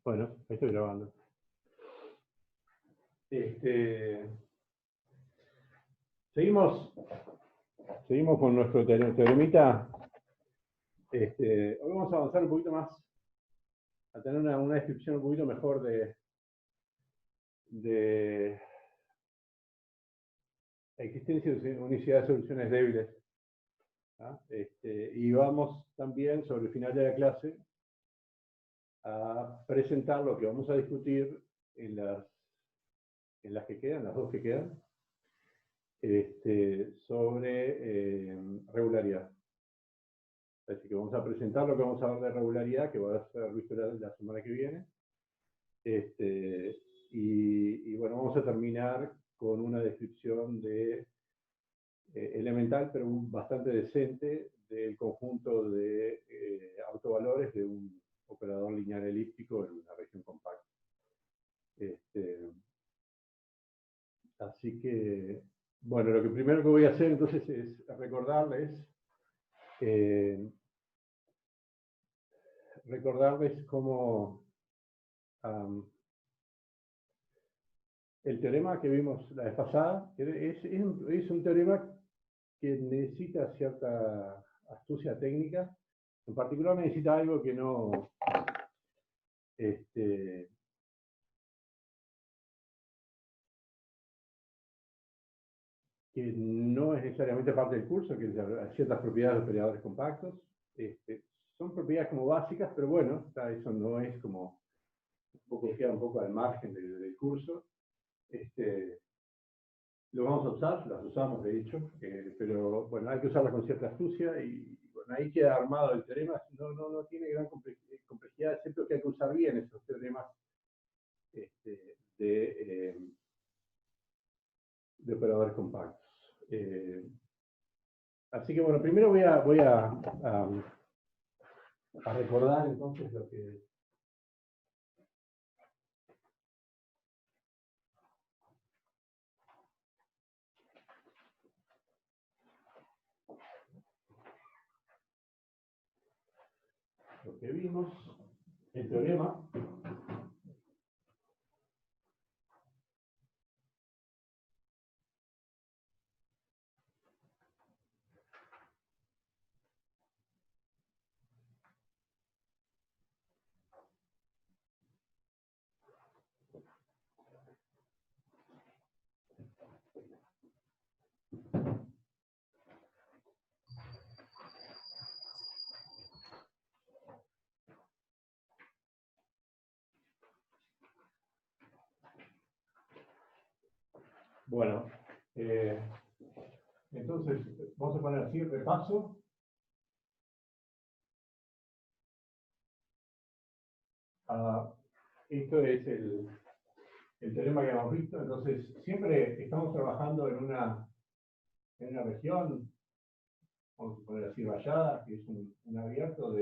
Bueno, ahí estoy grabando. Seguimos con nuestro teoremita. Hoy vamos a avanzar un poquito más, a tener una descripción un poquito mejor de la existencia de unicidad de soluciones débiles. Y vamos también, sobre el final de la clase, a presentar lo que vamos a discutir en las que quedan, las dos que quedan, sobre regularidad. Así que vamos a presentar lo que vamos a ver de regularidad, que va a ser visto la semana que viene. Y bueno, vamos a terminar con una descripción de elemental, pero bastante decente, del conjunto de autovalores de un operador lineal elíptico en una región compacta. Así que, bueno, lo que primero que voy a hacer entonces es recordarles cómo el teorema que vimos la vez pasada es un teorema que necesita cierta astucia técnica. En particular necesita algo que no que no es necesariamente parte del curso, que es ciertas propiedades de operadores compactos. Son propiedades como básicas, pero bueno, eso no es como queda un poco al margen del curso. Lo vamos a usar, las usamos de hecho, pero bueno, hay que usarlas con cierta astucia y bueno, ahí queda armado el teorema. No tiene gran complejidad, excepto que hay que usar bien esos teoremas de operadores compactos. Así que bueno, primero voy a recordar entonces lo que vimos, el teorema. Bueno, entonces vamos a poner así repaso. Esto es el teorema que hemos visto. Entonces, siempre estamos trabajando en una región, vamos a poner así, vallada, que es un abierto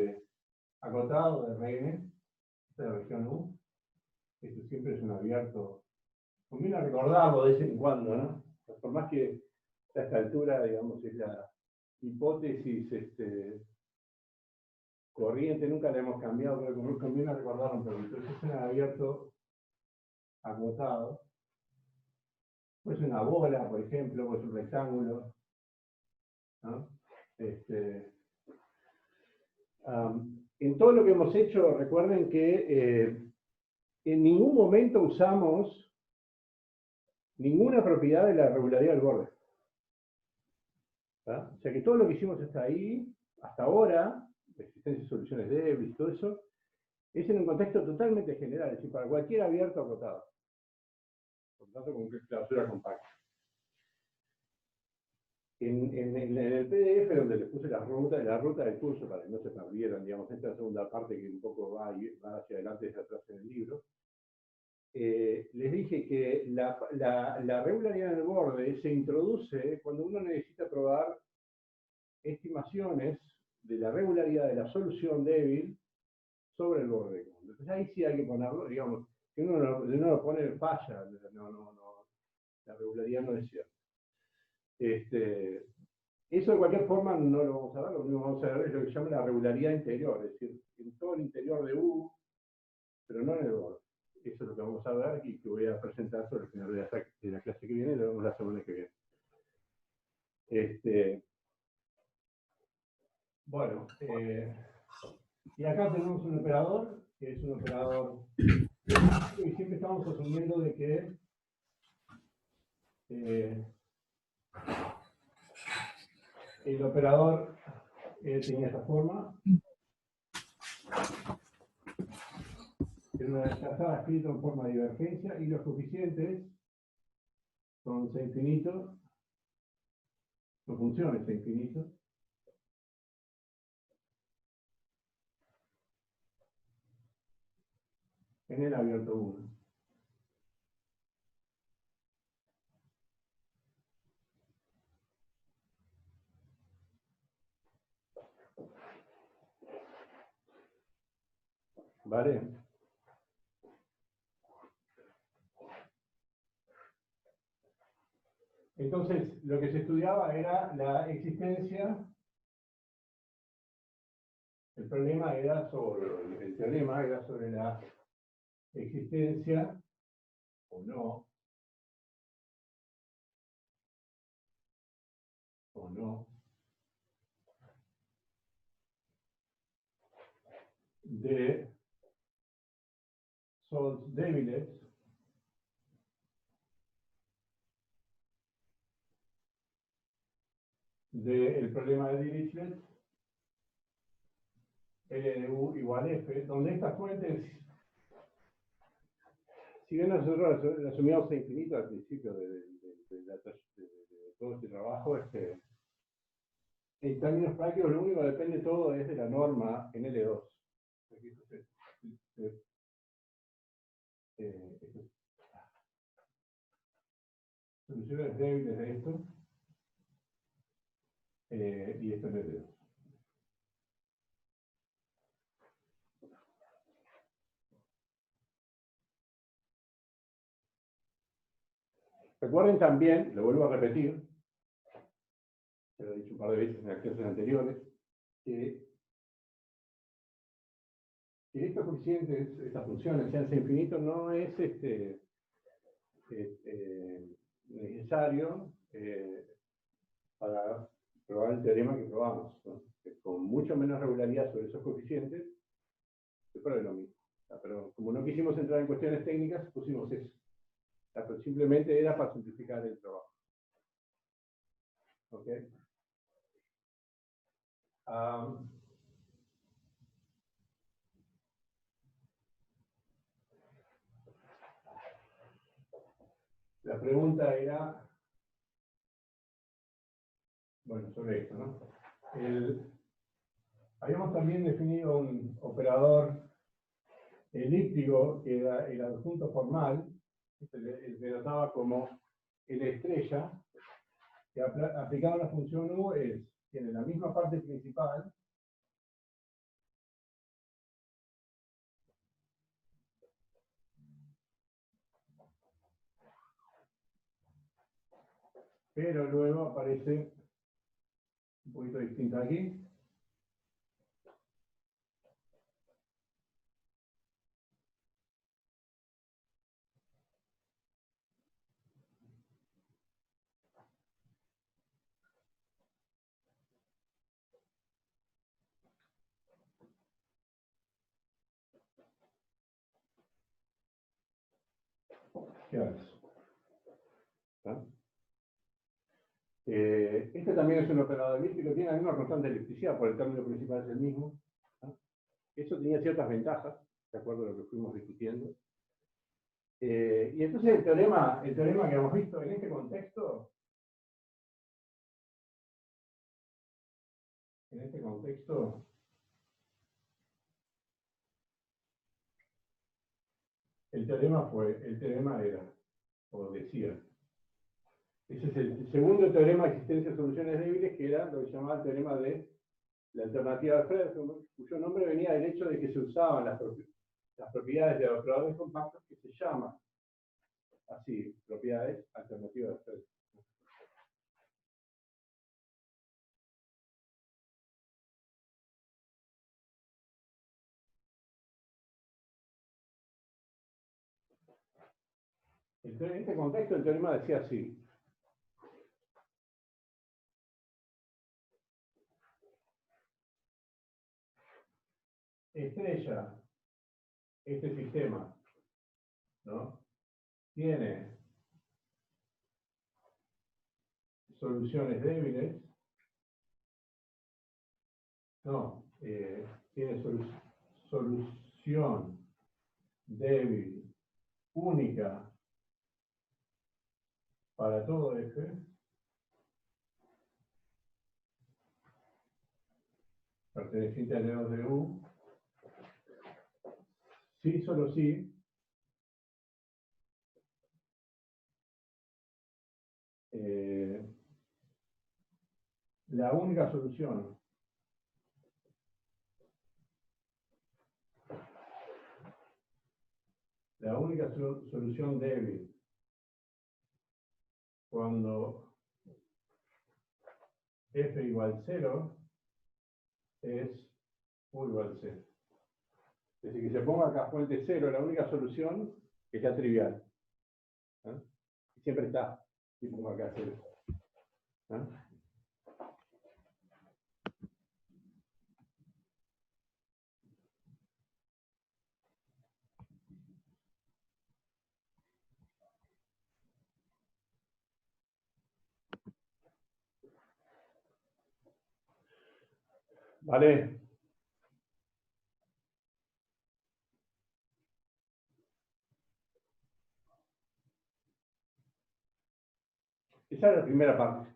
acotado de Rn, esta es la región U. Esto siempre es un abierto. Conviene recordarlo de vez en cuando, ¿no? Por más que a esta altura, digamos, es la hipótesis corriente, nunca la hemos cambiado, pero conviene recordarlo un poco. Entonces es un abierto acotado. Pues una bola, por ejemplo, pues un rectángulo, ¿no? En todo lo que hemos hecho, recuerden que en ningún momento usamos ninguna propiedad de la regularidad del borde. ¿Tá? O sea que todo lo que hicimos hasta ahora, la existencia de soluciones débiles y todo eso, es en un contexto totalmente general, es decir, para cualquier abierto acotado. Por lo tanto, con clausura compacta. En el PDF, donde les puse la ruta del curso, para que no se perdieran, digamos, esta segunda parte que un poco va hacia adelante y hacia atrás en el libro, les dije que la regularidad del borde se introduce cuando uno necesita probar estimaciones de la regularidad de la solución débil sobre el borde. Entonces ahí sí hay que ponerlo, digamos, si uno lo pone falla, la regularidad no es cierta. Eso de cualquier forma no lo vamos a ver, lo único que vamos a ver es lo que se llama la regularidad interior, es decir, en todo el interior de U pero no en el Word. Eso es lo que vamos a ver y que voy a presentar sobre el final de la clase que viene, lo vemos la semana que viene. Bueno, y acá tenemos un operador, que es un operador, y siempre estamos asumiendo de que el operador tenía esta forma. Estaba escrito en forma de divergencia y los coeficientes son C infinito, son funciones C infinito. En el abierto 1. ¿Vale? Entonces, lo que se estudiaba era la existencia, el problema era sobre, el teorema era sobre la existencia o no de solds débiles del problema de Dirichlet, L de U igual F, donde estas fuentes, si bien nosotros las asumíamos a infinito al principio de todo este trabajo, en términos prácticos lo único que depende todo es de la norma en L2. Soluciones débiles de esto y esto es L2. Recuerden también, lo vuelvo a repetir, se lo he dicho un par de veces en las clases anteriores, que estos coeficientes, estas funciones, sean infinitos, no es necesario para probar el teorema que probamos, ¿no? Que con mucho menos regularidad sobre esos coeficientes, se pruebe lo mismo. Pero como no quisimos entrar en cuestiones técnicas, pusimos eso. Pero simplemente era para simplificar el trabajo. ¿Ok? La pregunta era, bueno, sobre esto, ¿no? Habíamos también definido un operador elíptico que era el adjunto formal, que se denotaba como L estrella, que aplicado a la función U tiene la misma parte principal, pero luego aparece un poquito distinta aquí. ¿Qué haces? ¿Ah? Este también es un operador elíptico, tiene la misma constante de electricidad, por el término principal es el mismo. ¿Ah? Eso tenía ciertas ventajas, de acuerdo a lo que fuimos discutiendo. Y entonces el teorema que hemos visto en este contexto, el teorema era, o decía, ese es el segundo teorema de existencia de soluciones débiles, que era lo que se llamaba el teorema de la alternativa de Fredholm, cuyo nombre venía del hecho de que se usaban las propiedades de operadores compactos que se llaman así, propiedades alternativas de Fredholm. Entonces, en este contexto, el teorema decía así. Estrella, este sistema, ¿no? Tiene soluciones débiles. No, tiene solución débil única para todo F, perteneciente a N2 de U, sí, solo sí, la única solución solución débil cuando F igual 0 es U igual 0. Es decir, que se ponga acá fuente 0, la única solución que sea trivial. ¿Eh? Siempre está, si pongo acá 0. ¿Eh? ¿Vale? Esa es la primera parte.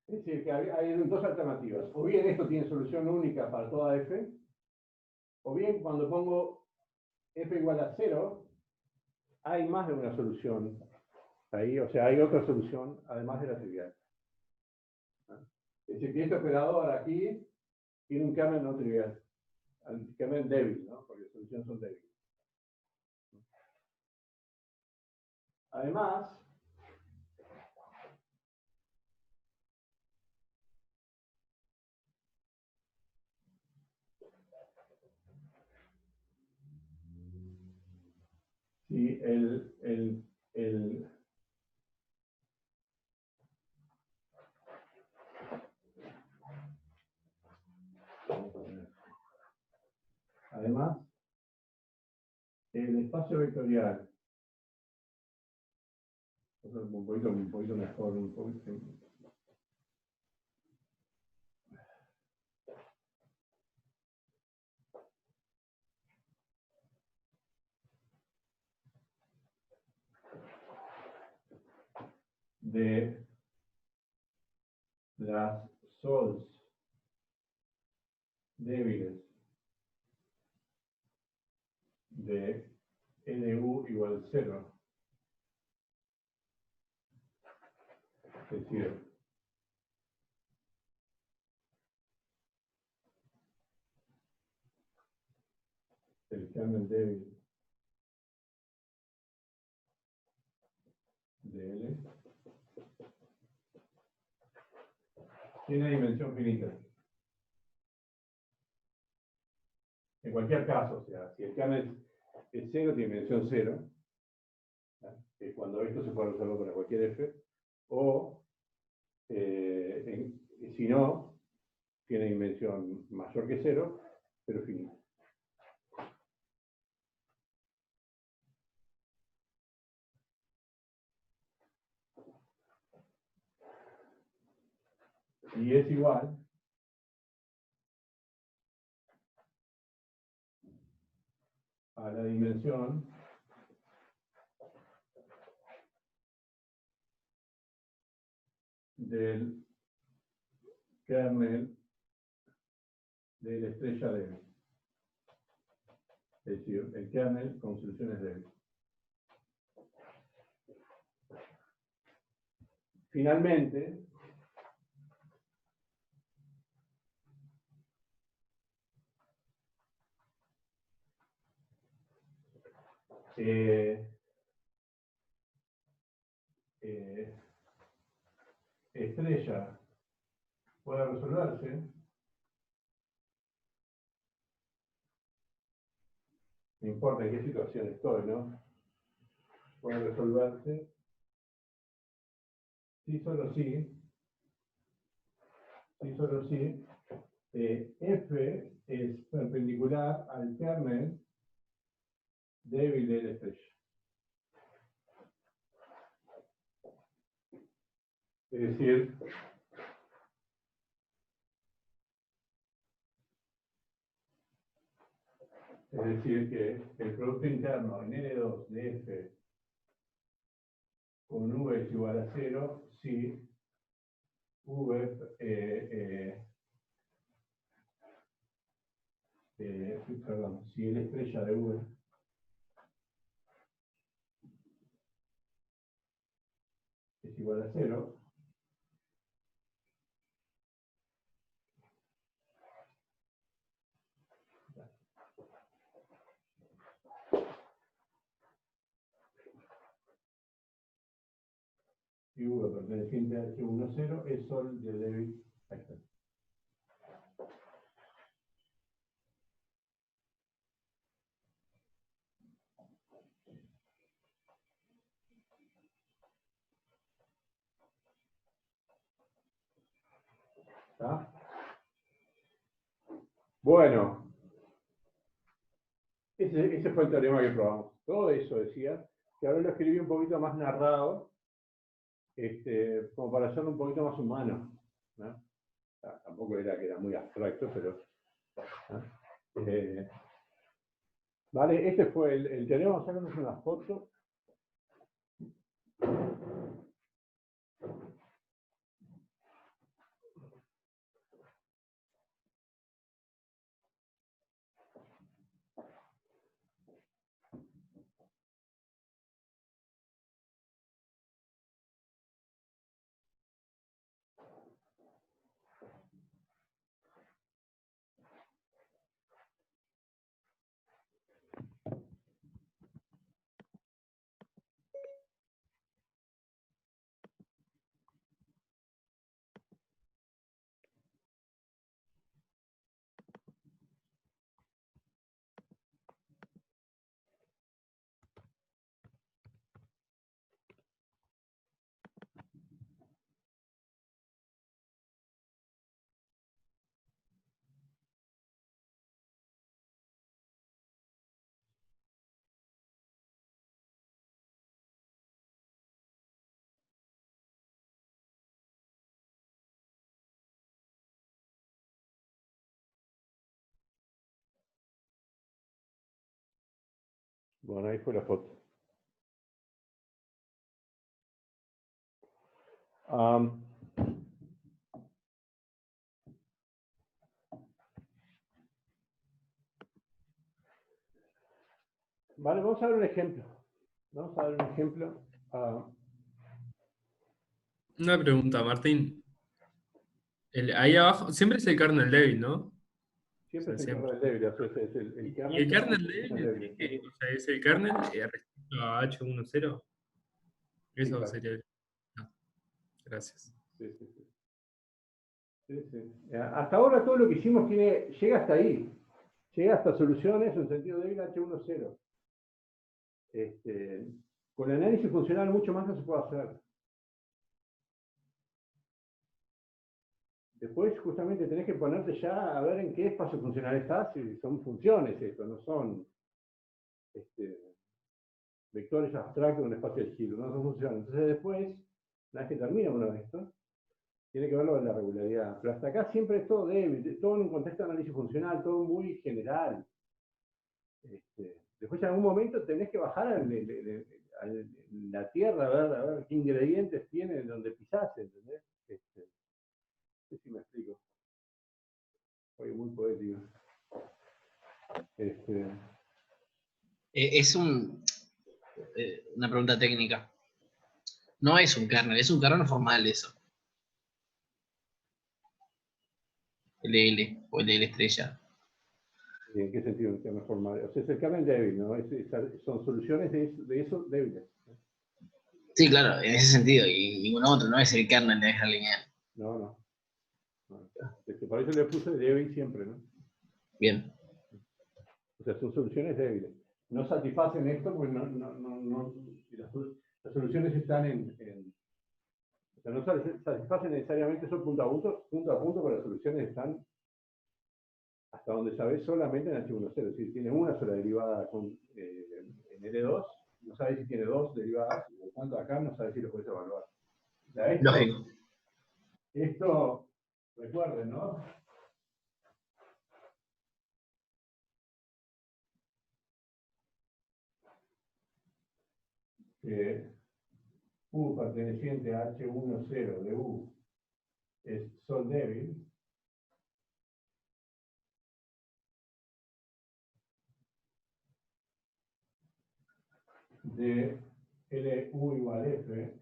Es decir, que hay dos alternativas. O bien esto tiene solución única para toda F, o bien cuando pongo F igual a 0, hay más de una solución ahí, o sea, hay otra solución además de la trivial. Es decir, que este operador aquí tiene un kernel no trivial, un kernel débil, ¿no? Porque las soluciones son débiles. Además, si además, el espacio vectorial, un poquito mejor, un poquito. De las sols débiles de NU igual 0, es decir, el kernel débil de L tiene dimensión finita. En cualquier caso, o sea, si el kernel es 0, tiene dimensión 0, que es cuando esto se puede resolver para cualquier F, o si no, tiene dimensión mayor que 0, pero finita. Y es igual a la dimensión del kernel de la estrella débil. Es decir, el kernel con soluciones débiles. Finalmente, estrella puede resolverse, no importa en qué situación estoy, ¿no? puede resolverse si solo si, F es perpendicular al kernel débil de la estrella. Es decir, que el producto interno en N2 de F con V es igual a 0 si V perdón, si L estrella de V es igual a 0, y V perteneciente a H10 es sol del débil. Ahí está. ¿Está? Bueno, ese fue el teorema que probamos. Todo eso decía, que ahora lo escribí un poquito más narrado, como para hacerlo un poquito más humano, ¿no? Tampoco era que era muy abstracto, pero... ¿no? Vale, este fue el teorema. Vamos a sacarnos una foto. Bueno, ahí fue la foto. Vale, vamos a ver un ejemplo. Vamos a ver un ejemplo. Una pregunta, Martín. Ahí abajo, siempre es el kernel débil, ¿no? Siempre O sea, es el siempre. kernel débil, o sea, es el ¿Y kernel el que kernel es débil débil. o sea, es el kernel respecto a H10? Sí, Eso claro. sería. Ah, gracias. Sí, sí, sí. Sí, sí. Hasta ahora todo lo que hicimos llega hasta ahí. Llega hasta soluciones en sentido débil H10. Con el análisis funcional mucho más no se puede hacer. Después justamente tenés que ponerte ya a ver en qué espacio funcional estás, y son funciones esto, no son vectores abstractos en un espacio de giro, no son funciones. Entonces después, una vez que termina uno de estos, tiene que ver lo de la regularidad. Pero hasta acá siempre es todo débil, todo en un contexto de análisis funcional, todo muy general. Después en algún momento tenés que bajar a la tierra a ver qué ingredientes tiene donde pisás, ¿entendés? No sé si me explico. Soy muy poético. Es una pregunta técnica. No es un kernel formal eso. El L o el L estrella. ¿En qué sentido un kernel formal? O sea, es el kernel débil, ¿no? Son soluciones de eso débiles. Sí, claro, en ese sentido, y ningún otro, no es el kernel de esa lineal. No. Por eso le puse débil siempre, ¿no? Bien. O sea, son soluciones débiles. no satisfacen esto porque las soluciones están o sea, no satisfacen necesariamente eso punto a punto, pero las soluciones están hasta donde sabes solamente en H10, es decir, tiene una sola derivada en L2, no sabes si tiene dos derivadas, y por tanto acá no sabes si lo puedes evaluar. O sea, Lógico. Esto, recuerden, ¿no? Que U perteneciente a H10 de U es Sol débil. De LU igual F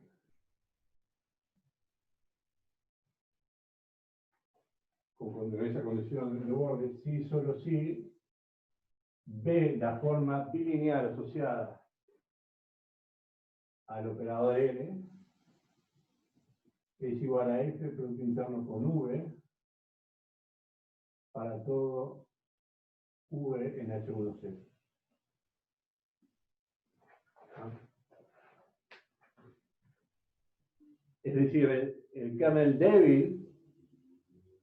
con esa condición de borde, sí, solo sí, B, la forma bilineal asociada al operador N, es igual a F, producto interno con V, para todo V en H10. Es decir, el kernel débil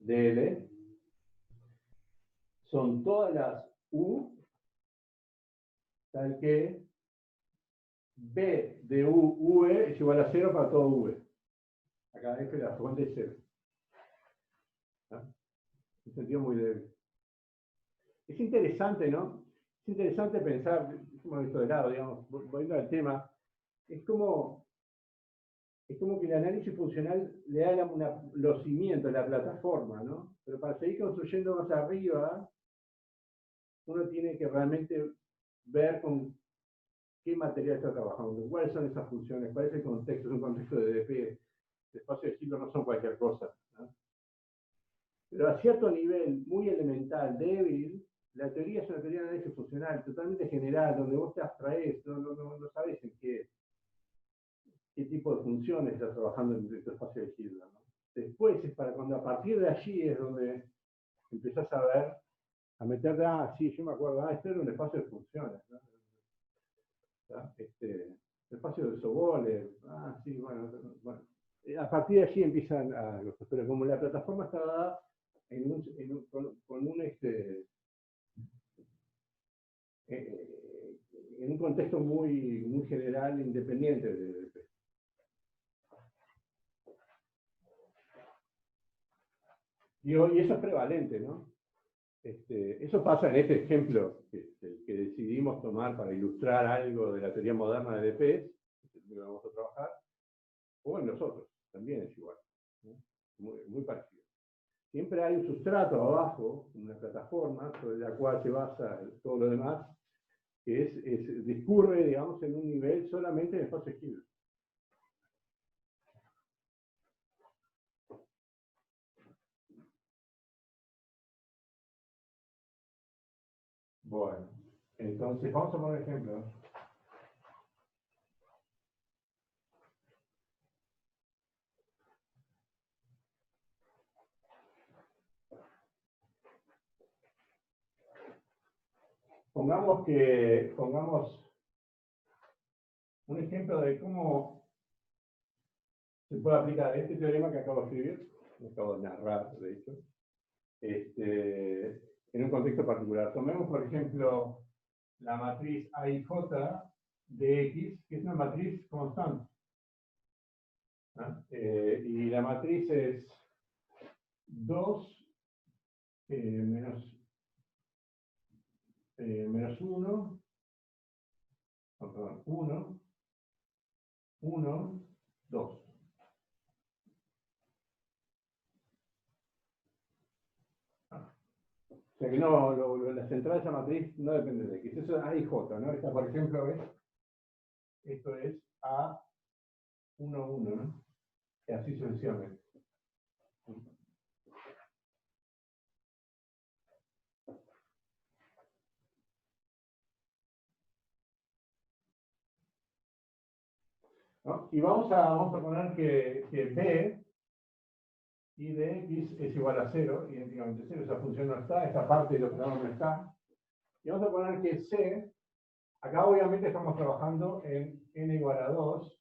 de L son todas las U, tal que B de V es igual a 0 para todo V. Acá F la fuente es 0. En sentido muy débil. Es interesante, ¿no? Es interesante pensar, hemos visto de lado, digamos, volviendo al tema, es como que el análisis funcional le da los cimientos, la plataforma, ¿no? Pero para seguir construyendo más arriba, uno tiene que realmente ver con qué material está trabajando, cuáles son esas funciones, cuál es el contexto, es un contexto de DP, de espacio de ciclo no son cualquier cosa, ¿no? Pero a cierto nivel muy elemental, débil, la teoría es una teoría de análisis funcional, totalmente general, donde vos te abstraes, no sabes en qué tipo de funciones estás trabajando en tu espacio de Hilbert, ¿no? Después es para cuando a partir de allí es donde empezás a ver, a meterte, sí, yo me acuerdo, esto era un espacio de funciones, ¿no? El espacio de Sobol, sí, bueno. A partir de allí empiezan pero como la plataforma está dada en un contexto muy general, independiente de DP. Y eso es prevalente, ¿no? Eso pasa en este ejemplo que decidimos tomar para ilustrar algo de la teoría moderna de DP, que vamos a trabajar, o en nosotros, también es igual, ¿no? Muy parecido. Siempre hay un sustrato abajo, una plataforma sobre la cual se basa todo lo demás, que discurre, digamos, en un nivel solamente en espacio Hilbert. Bueno, entonces vamos a poner ejemplos. Pongamos un ejemplo de cómo se puede aplicar este teorema que acabo de escribir, lo acabo de narrar, de hecho, en un contexto particular. Tomemos, por ejemplo, la matriz AIJ de X, que es una matriz constante. Y la matriz es 2 menos 1, perdón, 1, 1, 2. O sea que la central de esa matriz no depende de X. Eso es A y J, ¿no? Esta, por ejemplo, esto es A1, 1, ¿no? Y así sucesivamente. ¿No? Y vamos a poner que B y de X es igual a 0, idénticamente 0, esa función no está, esta parte del operador no está. Y vamos a poner que C Acá obviamente estamos trabajando en n igual a 2,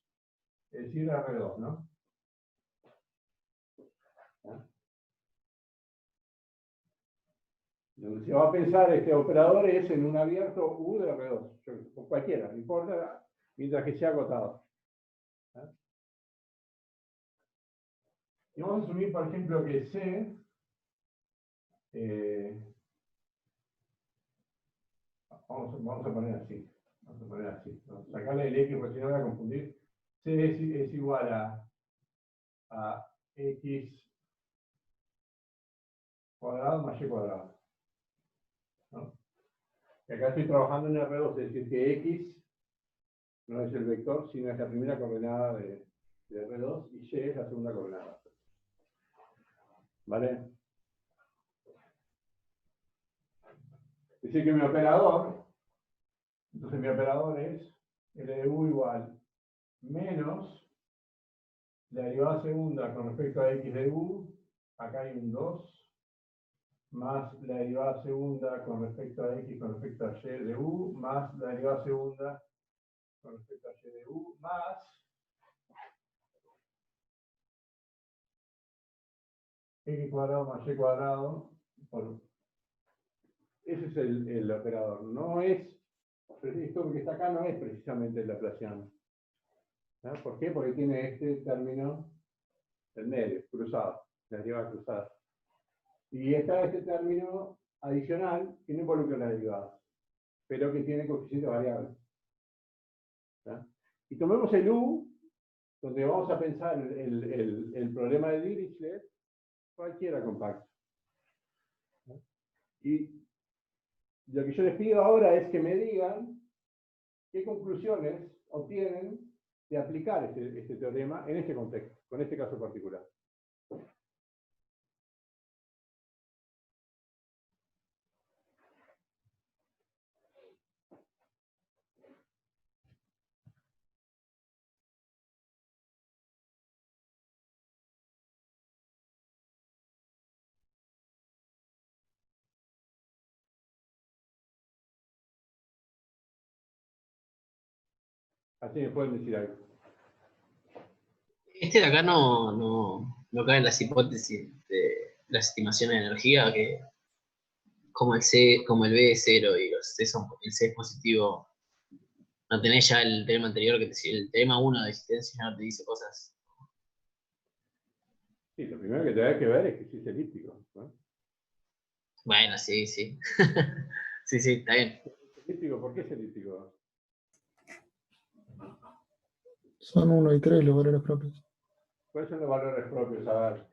es decir, R2, ¿no? Donde se va a pensar este operador es en un abierto U de R2, o cualquiera, no importa, mientras que sea acotado. Y vamos a asumir, por ejemplo, que C vamos a poner así. Vamos a poner así. Vamos a sacarle el X porque si no voy a confundir. C es igual a X cuadrado más Y cuadrado. ¿No? Y acá estoy trabajando en R2, es decir, que X no es el vector, sino es la primera coordenada de R2 y Y es la segunda coordenada. ¿Vale? Es decir, que mi operador, entonces mi operador es L de U igual menos la derivada segunda con respecto a X de U, acá hay un 2, más la derivada segunda con respecto a X con respecto a Y de U, más la derivada segunda con respecto a Y de U, más X cuadrado más Y cuadrado por... Ese es el operador. No es, esto que está acá no es precisamente el laplaciano. ¿No? ¿Por qué? Porque tiene este término del medio, cruzado, la derivada cruzada. Y está este término adicional que no involucra la derivada, pero que tiene coeficiente variable. ¿No? Y tomemos el U, donde vamos a pensar el problema de Dirichlet, cualquiera compacto. ¿No? Y lo que yo les pido ahora es que me digan qué conclusiones obtienen de aplicar este teorema en este contexto, con este caso particular. Así me pueden decir algo. Este de acá no cae en las hipótesis de las estimaciones de energía, que como el C, como el B es 0 y el C es positivo, no tenés ya el teorema anterior, el teorema 1 de existencia ya no te dice cosas. Sí, lo primero que tenés que ver es que sí es elíptico, ¿no? Bueno, sí. sí, está bien. ¿Elíptico? ¿Por qué es elíptico? Son 1 y 3 los valores propios. ¿Cuáles son los valores propios? A ver.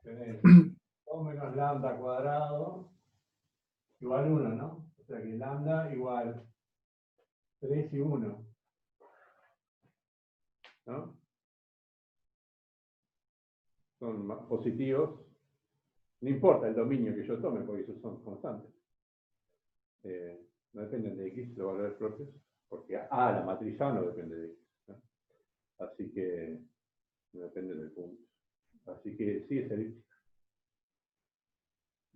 Tenés 2 menos lambda cuadrado igual 1, ¿no? O sea que lambda igual 3 y 1. ¿No? Son positivos. No importa el dominio que yo tome, porque esos son constantes. No dependen de X los valores propios, porque la matriz A no depende de X, ¿no? Así que no depende del punto. Así que sí es elíptico.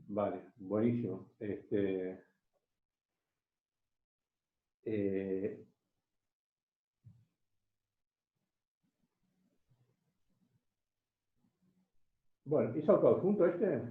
Vale, buenísimo. Bueno, ¿hizo autoadjunto este?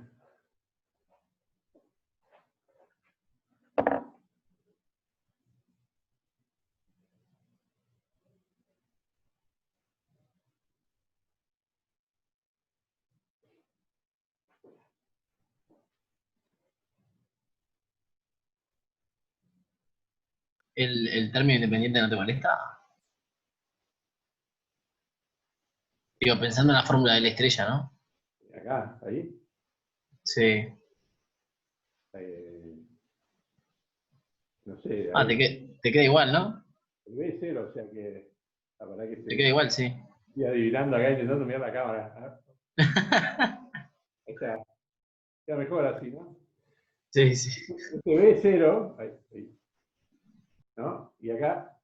¿El término independiente no te molesta? Digo, pensando en la fórmula de la estrella, ¿no? Acá, ahí. Sí. No sé. Ah, te queda igual, ¿no? El B es 0, o sea que la verdad que Te queda igual, sí. estoy adivinando acá, intentando mirar la cámara. Ahí está. Ya mejor así, ¿no? Sí, sí. Este B es 0, ahí, ¿no? Y acá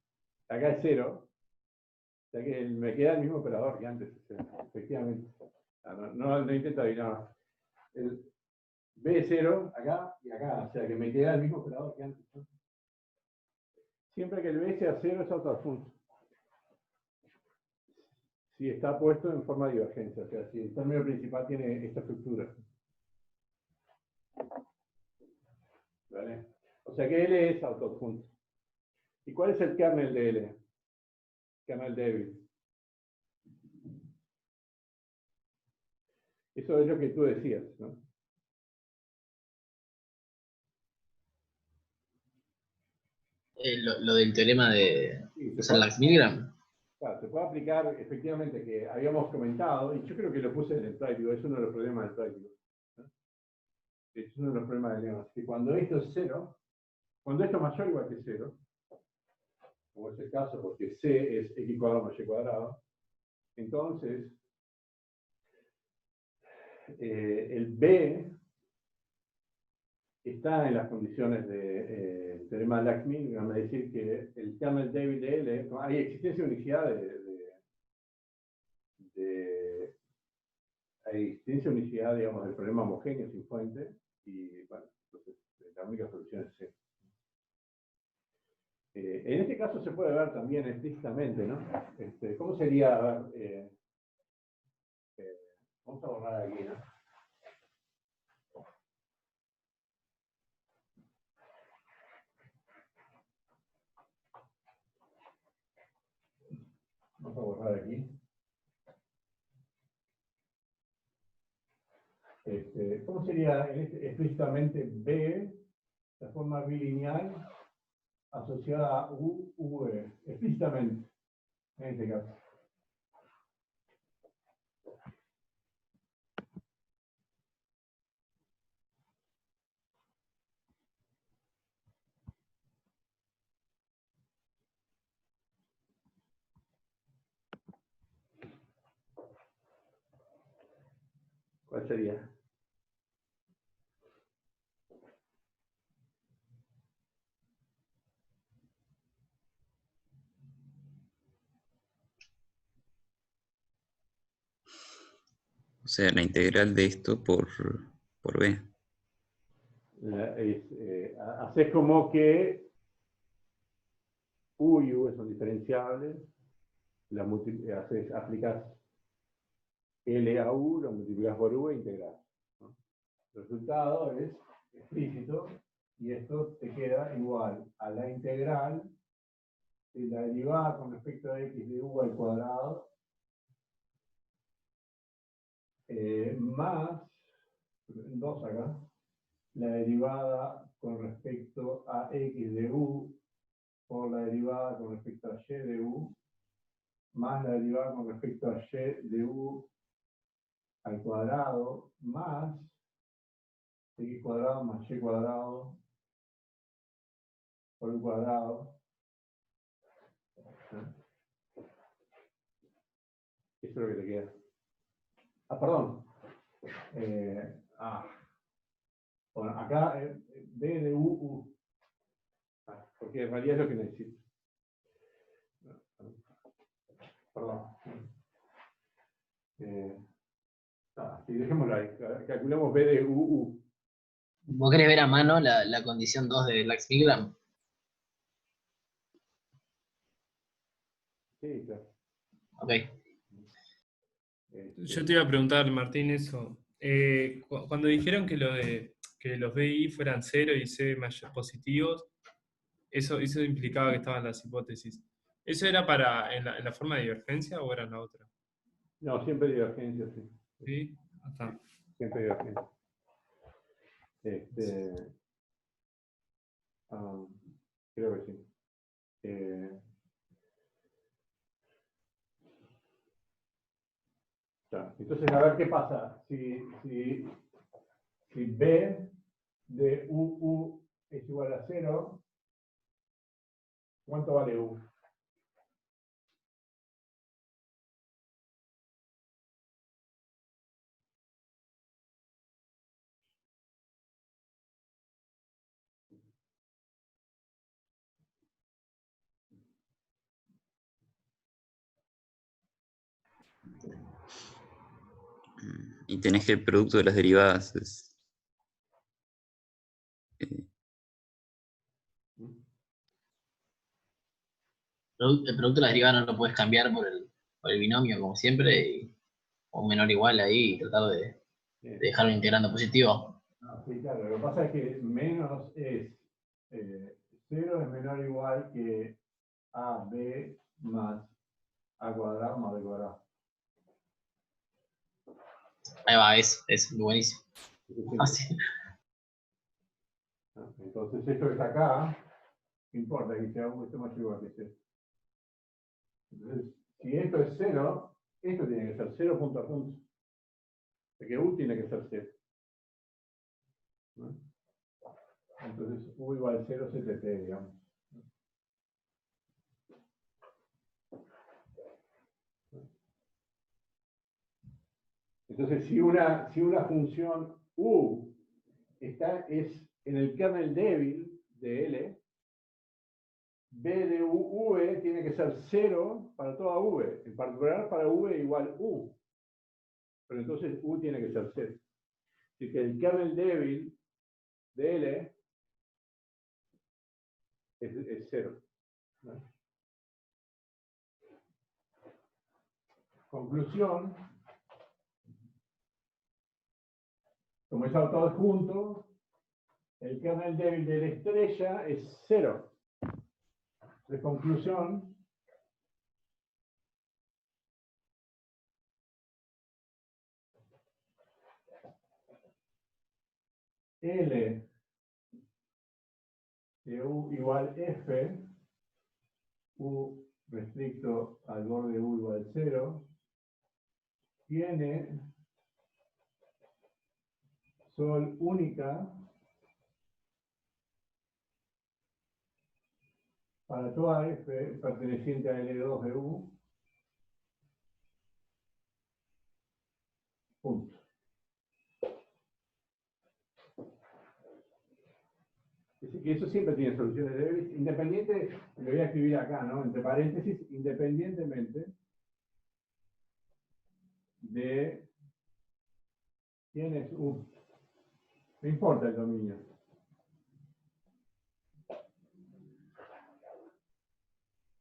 es 0. O sea que me queda el mismo operador que antes, o sea, efectivamente. No intento adivinar más. El B es 0 acá y acá, o sea que me queda el mismo operador que antes, ¿no? Siempre que el B sea 0 es autoadjunto. Si está puesto en forma de divergencia, o sea, si el término principal tiene esta estructura. ¿Vale? O sea que L es autoadjunto. ¿Y cuál es el kernel de L? Kernel débil. Eso es lo que tú decías, ¿no? Lo del teorema de Sí, Lax-Milgram. claro, se puede aplicar efectivamente que habíamos comentado, y yo creo que lo puse en el práctico, es uno de los problemas del práctico. ¿No? Es uno de los problemas del lema. Que cuando esto es 0, cuando esto es mayor o igual que 0, como es el caso, porque C es x cuadrado más y cuadrado, entonces el B está en las condiciones del teorema de Lax-Milgram, es decir, que el kernel débil de L, hay existencia de unicidad hay existencia de unicidad, digamos, del problema homogéneo sin fuente, y bueno, entonces la única solución es C. En este caso se puede ver también explícitamente, ¿no? ¿Cómo sería? A ver, vamos a borrar aquí, ¿no? Vamos a borrar aquí. ¿Cómo sería explícitamente B, la forma bilineal asociada a U, V? Explícitamente, en este caso. ¿Cuál sería? O sea, la integral de esto por B. Haces como que U y V son diferenciables, aplicas L a U, lo multiplicas por U e integras, ¿no? El resultado es explícito y esto te queda igual a la integral de la derivada con respecto a x de U al cuadrado más 2 acá, la derivada con respecto a x de U por la derivada con respecto a y de U, más la derivada con respecto a y de U al cuadrado, más x cuadrado más y cuadrado por el cuadrado. Eso es lo que te queda. Perdón. Bueno, acá B de U. Porque en realidad es lo que necesito. Perdón. Sí, dejémoslo ahí. Calculamos B de U. ¿Vos querés ver a mano la condición 2 de Lax-Milgram? Sí, claro. Ok. Yo te iba a preguntar, Martín, eso. Cuando dijeron que los BI fueran 0 y C positivos, eso implicaba que estaban las hipótesis. ¿Eso era en la forma de divergencia o era en la otra? No, siempre divergencia, sí. ¿Sí? Está. Siempre divergencia. Creo que sí. Entonces, a ver qué pasa. Si B de U es igual a 0, ¿cuánto vale U? Y tenés que el producto de las derivadas es... El producto de la derivada no lo puedes cambiar por el binomio, como siempre, o un menor igual ahí, y tratar de dejarlo integrando positivo. Sí, claro, lo que pasa es que menos es 0 es menor o igual que AB más A cuadrado más B cuadrado. Ahí va, es buenísimo. Fácil. Entonces esto que está acá, no importa que sea esto más igual que 0. Entonces, si esto es 0, esto tiene que ser 0 punto a punto. Porque U tiene que ser 0. ¿No? Entonces U igual a 0 CTT, digamos. Entonces, si una función U es en el kernel débil de L, B de V tiene que ser 0 para toda V, en particular para V igual U. Pero entonces U tiene que ser 0. Así que el kernel débil de L es 0. ¿No? Conclusión, como es autoadjunto, el kernel débil de la estrella es 0. De conclusión, L de U igual F, U restricto al borde U igual 0, tiene sol única para toda F perteneciente a L2 de U, punto. Es decir, que eso siempre tiene soluciones de Davis, independiente, lo voy a escribir acá, ¿no? Entre paréntesis, independientemente de quién es U. No importa el dominio.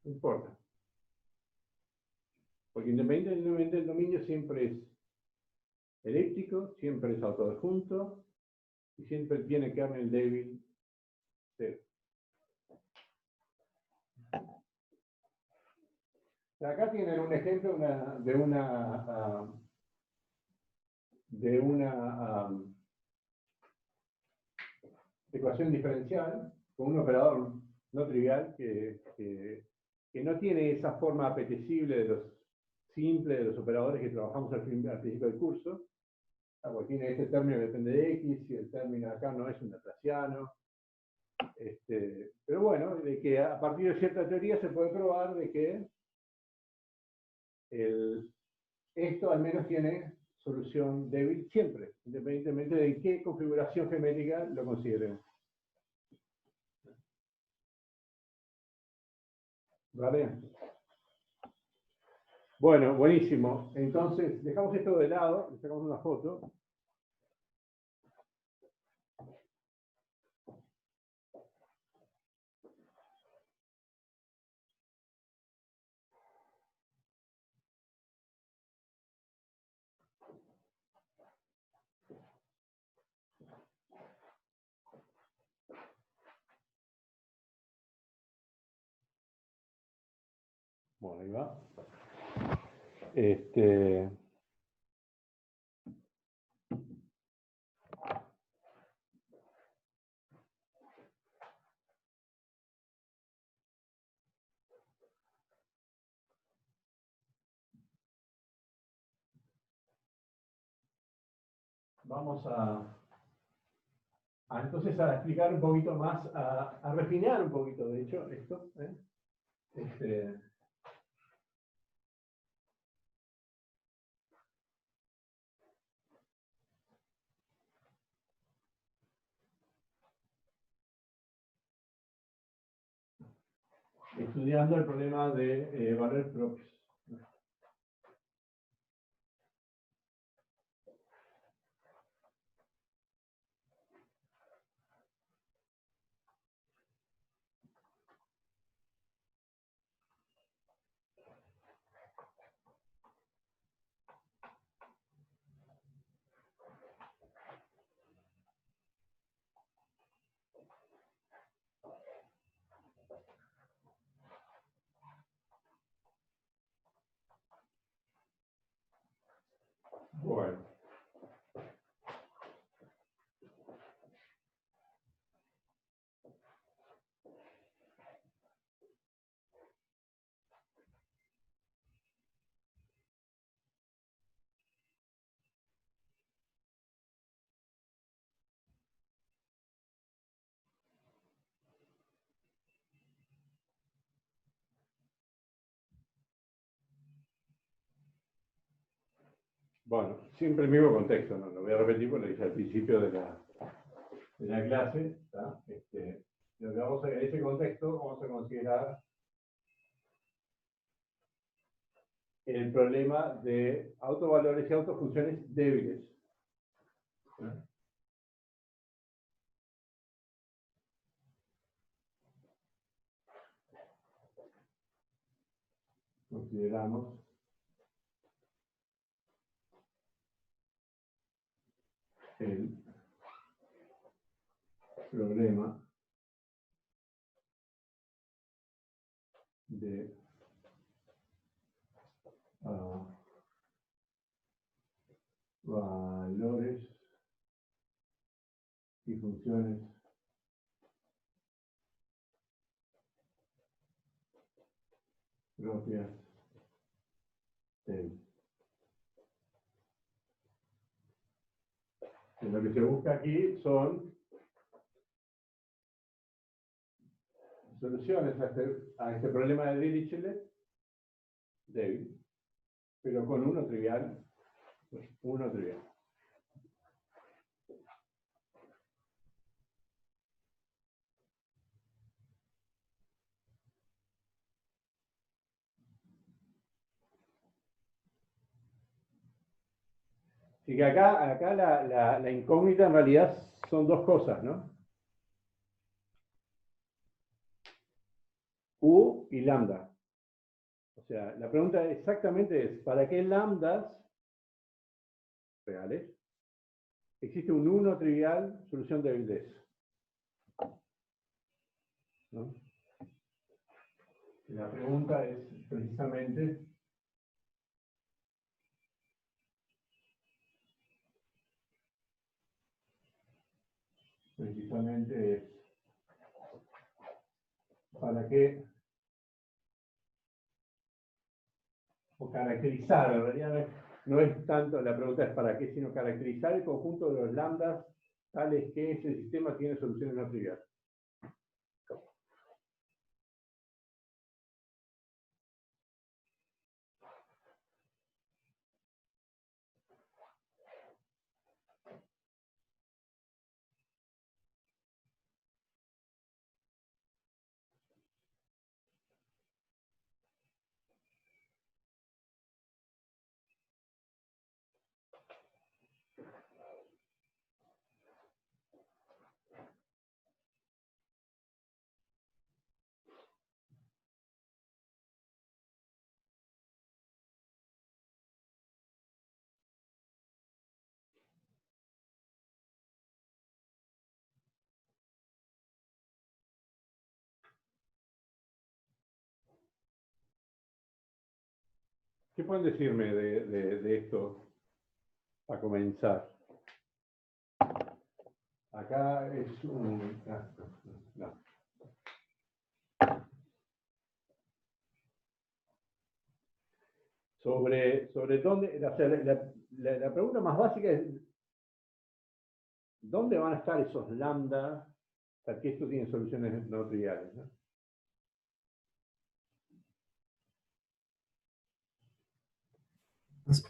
No importa. Porque independientemente del dominio siempre es elíptico, siempre es autoadjunto y siempre tiene kernel débil 0. Acá tienen un ejemplo de una ecuación diferencial con un operador no trivial que no tiene esa forma apetecible de los simples de los operadores que trabajamos al principio del curso. Porque tiene este término que depende de X y el término acá no es un laplaciano. Pero bueno, de que a partir de cierta teoría se puede probar de que esto al menos tiene solución débil siempre, independientemente de qué configuración geométrica lo consideremos. ¿Vale? Bueno, buenísimo. Entonces, dejamos esto de lado, le sacamos una foto. Bueno, ahí va. Vamos entonces a explicar un poquito más, a refinar un poquito, de hecho, esto. Estudiando el problema de valores propios. Bueno. Bueno, siempre el mismo contexto, no lo voy a repetir porque lo dije al principio de la clase. ¿Tá? Lo que vamos a, en ese contexto vamos a considerar el problema de autovalores y autofunciones débiles. ¿Sí? Consideramos el problema de valores y funciones propias del. Lo que se busca aquí son soluciones a este problema de Dirichlet débil, pero con uno trivial. Uno trivial. Así que acá la incógnita en realidad son dos cosas, ¿no? U y lambda. O sea, la pregunta exactamente es, ¿para qué lambdas reales existe un 1 trivial solución de Vildés? ¿No? La pregunta es precisamente es ¿para qué? O caracterizar, en realidad no es tanto, la pregunta es para qué, sino caracterizar el conjunto de los lambdas tales que ese sistema tiene soluciones no triviales. ¿Qué pueden decirme de esto a comenzar? Acá es un... no. Sobre dónde... O sea, la pregunta más básica es ¿dónde van a estar esos lambda para que esto tiene soluciones no triviales? ¿No?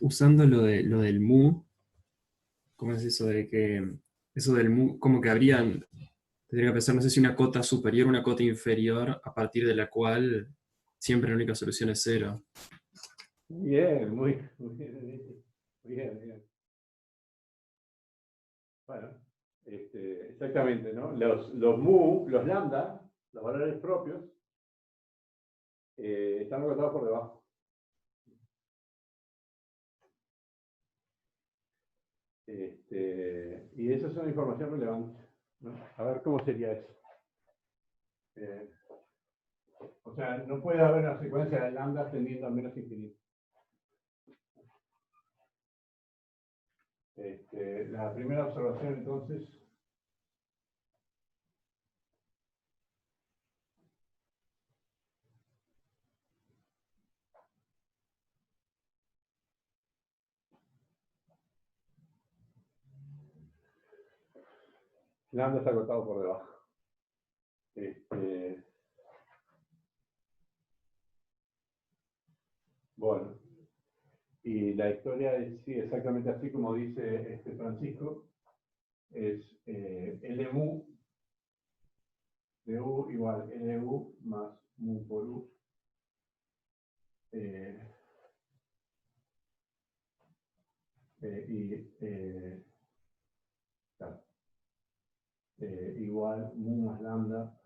Usando lo del mu, ¿cómo es eso de que eso del mu, como que tendría que pensar, no sé si una cota superior o una cota inferior, a partir de la cual siempre la única solución es cero? Bien, muy bien. Bueno, exactamente, ¿no? Los mu, los lambda, los valores propios, están acotados por debajo. Y eso es una información relevante, ¿no? A ver cómo sería eso. O sea, no puede haber una secuencia de lambda tendiendo a menos infinito. La primera observación, entonces, lambda está acotado por debajo. Bueno, y la historia es sí, exactamente así como dice Francisco, es L mu de U igual LU más mu por U. Claro, igual mu más lambda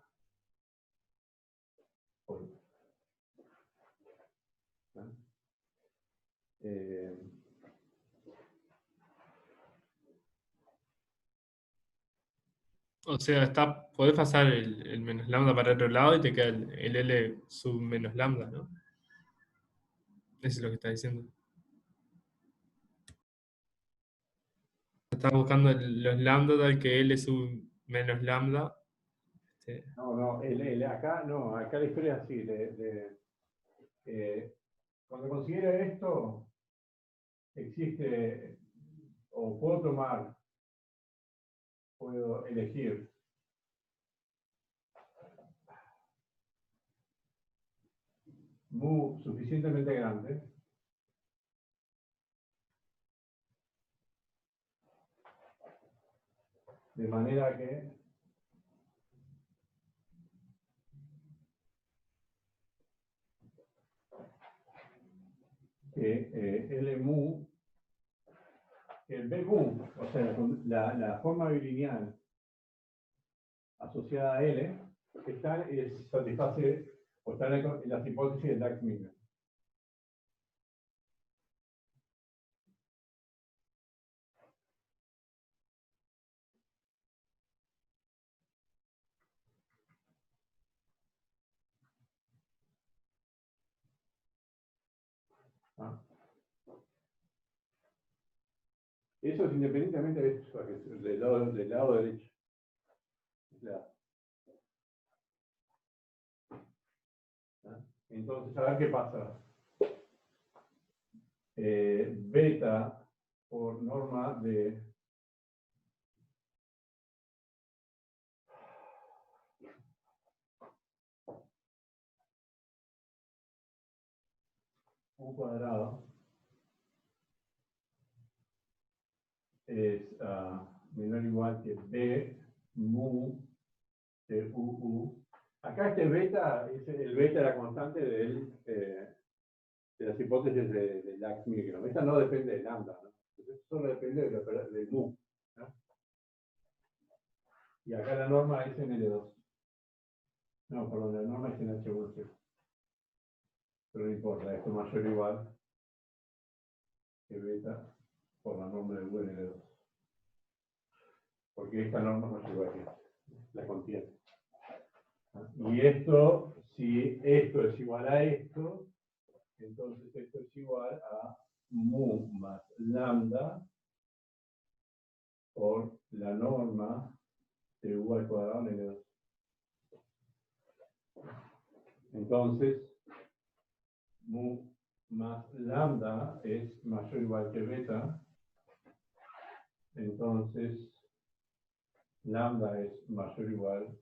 por U. ¿No? O sea, podés pasar el menos lambda para el otro lado y te queda el L sub menos lambda, ¿no? Eso es lo que está diciendo. Estás buscando los lambda tal que L sub menos lambda. No, acá no, acá la historia es así. Cuando considera esto, existe, o puedo elegir mu suficientemente grande de manera que L mu, el B mu, o sea, la forma bilineal asociada a L, satisface o está en las hipótesis de Lax-Milner. ¿Ah? Eso es independientemente de esto, del lado derecho. ¿Ah? Entonces, a ver qué pasa. Beta por norma de U cuadrado es menor o igual que B mu de UU. Acá beta, el beta es la constante de las hipótesis de Lax-Milner. Esta no depende de lambda, ¿no? Entonces, solo depende de mu, ¿no? Y acá la norma es en L2. No, perdón, la norma es en H1. Pero no importa, esto es mayor o igual que beta por la norma de U en L2. Porque esta norma es mayor o igual que la contiene. Y esto, si esto es igual a esto, entonces esto es igual a mu más lambda por la norma de U al cuadrado en L2. Entonces, mu más lambda es mayor o igual que beta. Entonces, lambda es mayor o igual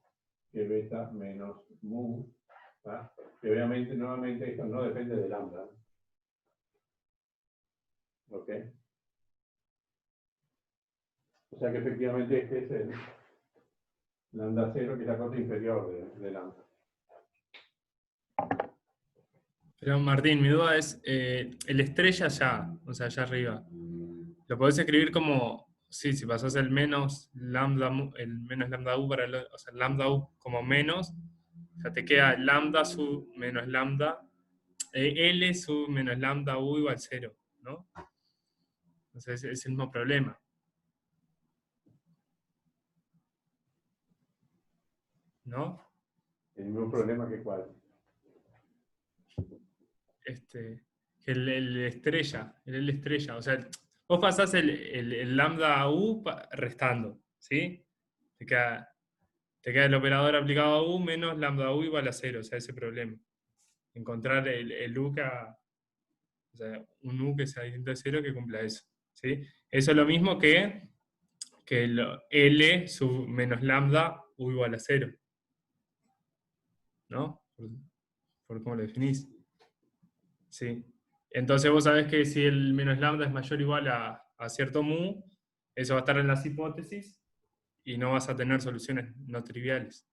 que beta menos mu. ¿Va? Y obviamente, nuevamente, esto no depende de lambda. ¿Ok? O sea que efectivamente este es el lambda 0, que es la cota inferior de lambda. Pero Martín, mi duda es, el estrella ya, o sea, allá arriba, lo podés escribir como, sí, si pasás el menos lambda u para o sea, lambda u como menos, ya te queda lambda sub menos lambda, L sub menos lambda u igual 0, ¿no? Entonces es el mismo problema. ¿No? El mismo problema que cuál. El L estrella, o sea, Vos pasás el lambda a U restando, ¿sí? Te queda el operador aplicado a U menos lambda U igual a 0, o sea, ese problema. Encontrar el U o sea, un U que sea distinto de 0 que cumpla eso, ¿sí? Eso es lo mismo que L sub menos lambda U igual a 0, ¿no? Por cómo lo definís. Sí. Entonces vos sabés que si el menos lambda es mayor o igual a cierto mu, eso va a estar en las hipótesis y no vas a tener soluciones no triviales.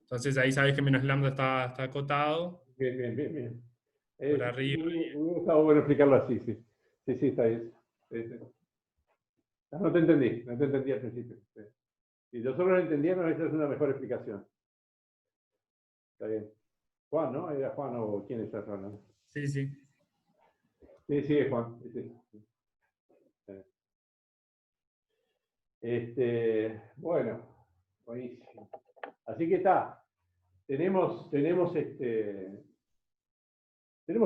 Entonces ahí sabés que menos lambda está acotado Bien, bien, bien, bien. por arriba. Está bueno explicarlo así, sí. Sí, sí, está bien. Sí, sí. No te entendí al principio. Sí. Si los otros lo entendieron, esa es una mejor explicación. Está bien. Juan, ¿no? ¿Era Juan o quién está hablando? Sí, sí. Sí, sí, es Juan. Sí, sí. Bueno, buenísimo. Así que está. Tenemos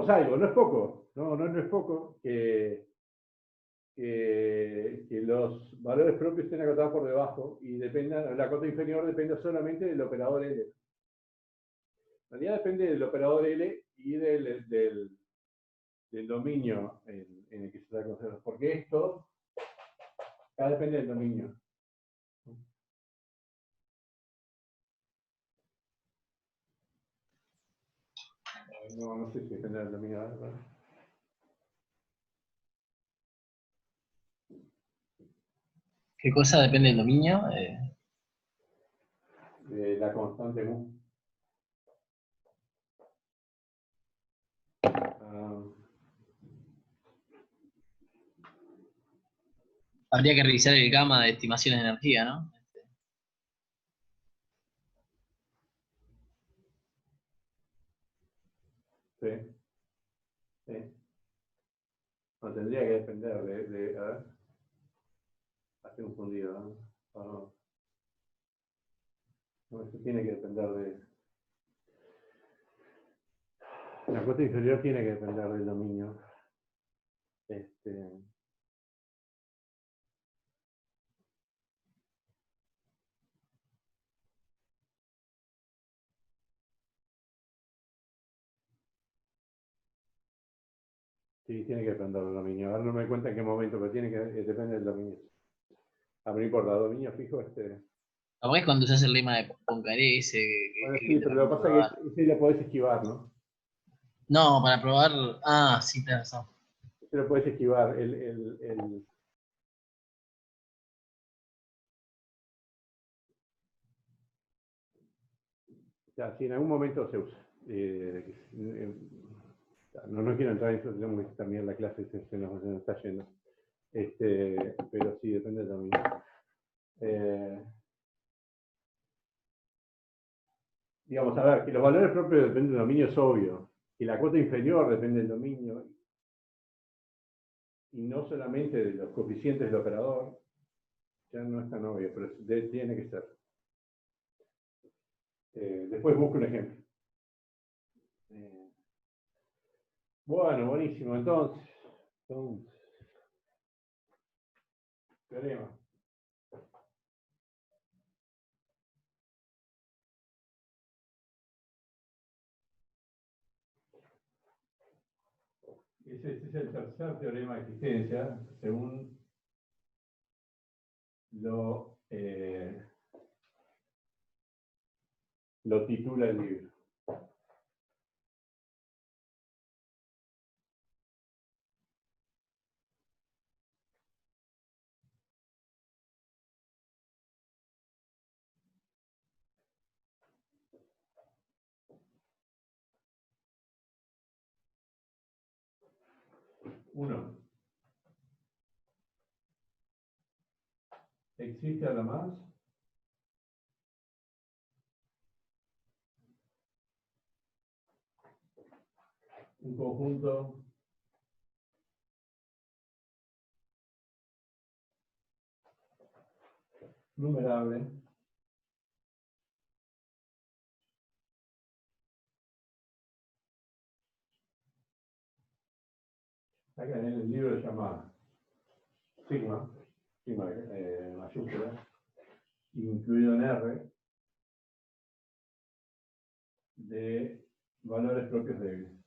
algo, no es poco, no es poco que los valores propios estén acotados por debajo y la cota inferior depende solamente del operador L. En realidad depende del operador L y del dominio en el que se está considerando, porque esto acá depende del dominio. No sé si depende del dominio. ¿Verdad? ¿Qué cosa depende del dominio? De la constante mu. Habría que revisar el gamma de estimaciones de energía, ¿no? Sí, sí. No tendría que depender a ver, estoy confundido, ¿no? No, esto tiene que depender la cota inferior tiene que depender del dominio. Sí, tiene que depender del dominio. Ahora no me cuenta en qué momento, pero tiene que depender del dominio. A mí por dominio fijo, Capaz es cuando usas el lema de Poincaré ese Bueno, que sí, te pero lo que permite pasa es probar. que ese lo podés esquivar, ¿no? No, para probar. Ah, sí, tenés razón. Ese lo podés esquivar. O sea, si en algún momento se usa. No quiero entrar en eso, tenemos que terminar la clase, se nos está yendo. Pero sí, depende del dominio. Digamos, a ver, que los valores propios dependen del dominio es obvio. Que la cuota inferior depende del dominio. Y no solamente de los coeficientes del operador. Ya no es tan obvio, pero tiene que ser. Después busco un ejemplo. Bueno, buenísimo. Entonces teorema. Ese es el tercer teorema de existencia, según lo titula el libro. Uno. ¿Existe además un conjunto numerable acá en el libro se llama sigma mayúscula, incluido en R, de valores propios de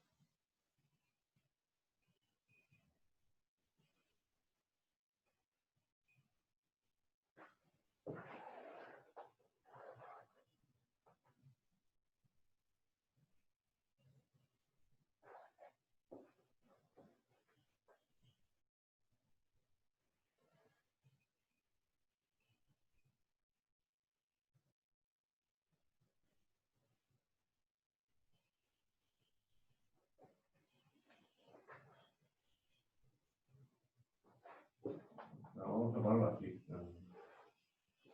no, vamos a ponerlo así,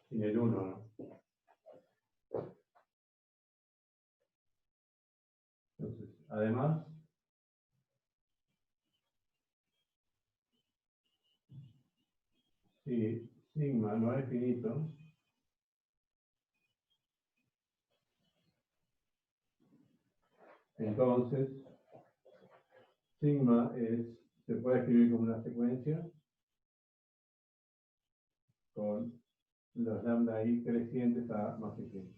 sin el 1, ¿no? Entonces, además, si sigma no es finito, entonces sigma se puede escribir como una secuencia con los lambda i crecientes a más pequeños.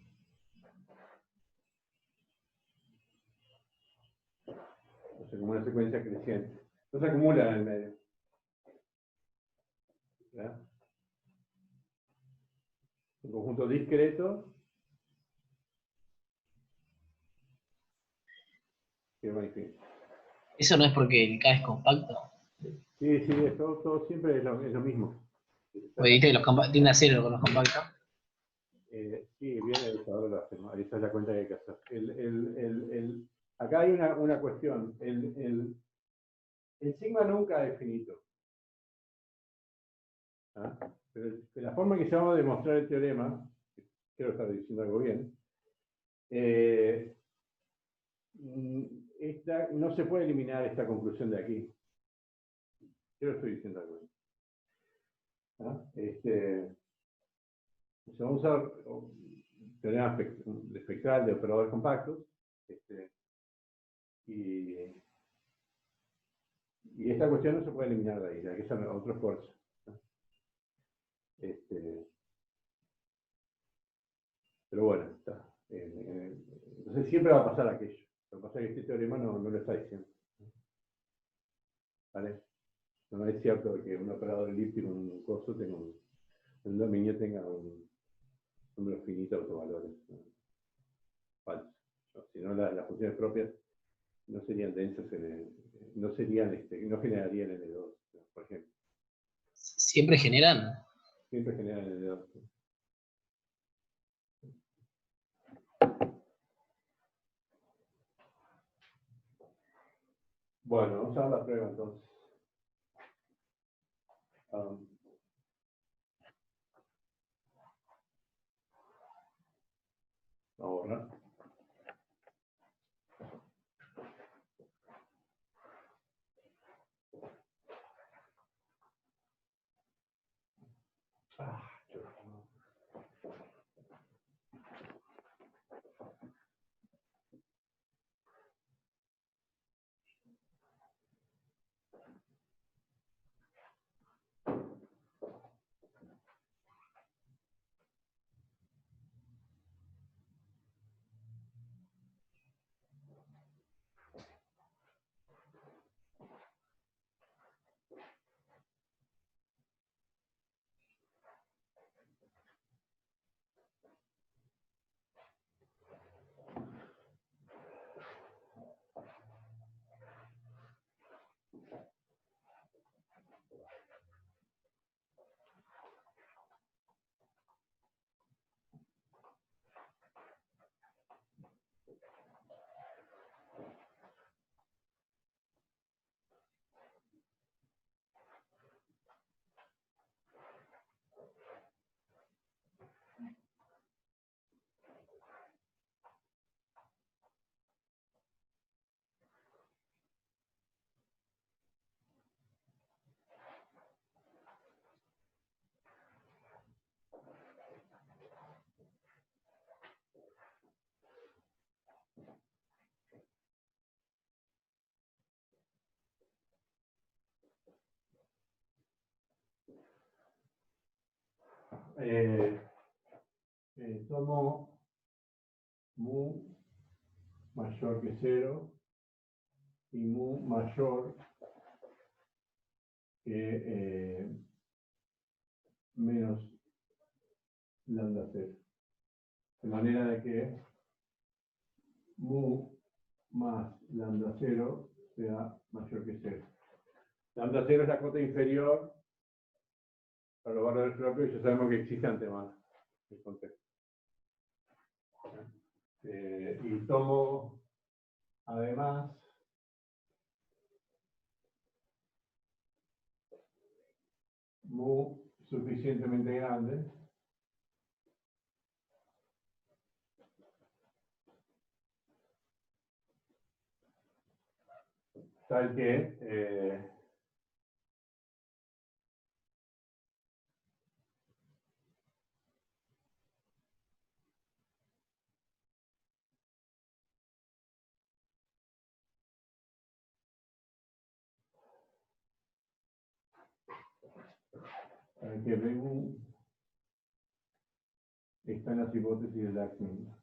O sea, como una secuencia creciente. No se acumula en el medio. ¿Ya? Un conjunto discreto que va infinito. Eso no es porque el K es compacto. Sí, todo siempre es lo mismo. Porque dijiste que tiende a cero con los compactos. Sí, viene de ahora lo hacemos. Esa es la cuenta que hay que hacer. Acá hay una cuestión. El sigma nunca es finito. ¿Ah? Pero de la forma que se va a demostrar el teorema, quiero estar diciendo algo bien, no se puede eliminar esta conclusión de aquí. Quiero estoy diciendo algo bien. ¿Ah? Se va a usar teorema espectral de operadores compactos, y esta cuestión no se puede eliminar de ahí, hay que hacer otro esfuerzo. Pero bueno, está. Entonces siempre va a pasar aquello. Lo que pasa es que este teorema no lo está diciendo. ¿Vale? No es cierto que un operador elíptico en un coso tenga un dominio tenga un número finito de autovalores. Falso. ¿No? Si no, las funciones propias no serían densas, no generarían N2, por ejemplo. Siempre generan. Siempre generan N2. Bueno, vamos a ver la prueba entonces. Vamos a borrar. tomo mu mayor que 0 y mu mayor que menos lambda 0. De manera de que mu más lambda 0 sea mayor que 0. Lambda 0 es la cota inferior para los valores propios y ya sabemos que existe antemano el contexto. Y tomo además mu suficientemente grande tal que BU está en las hipótesis de Laxman.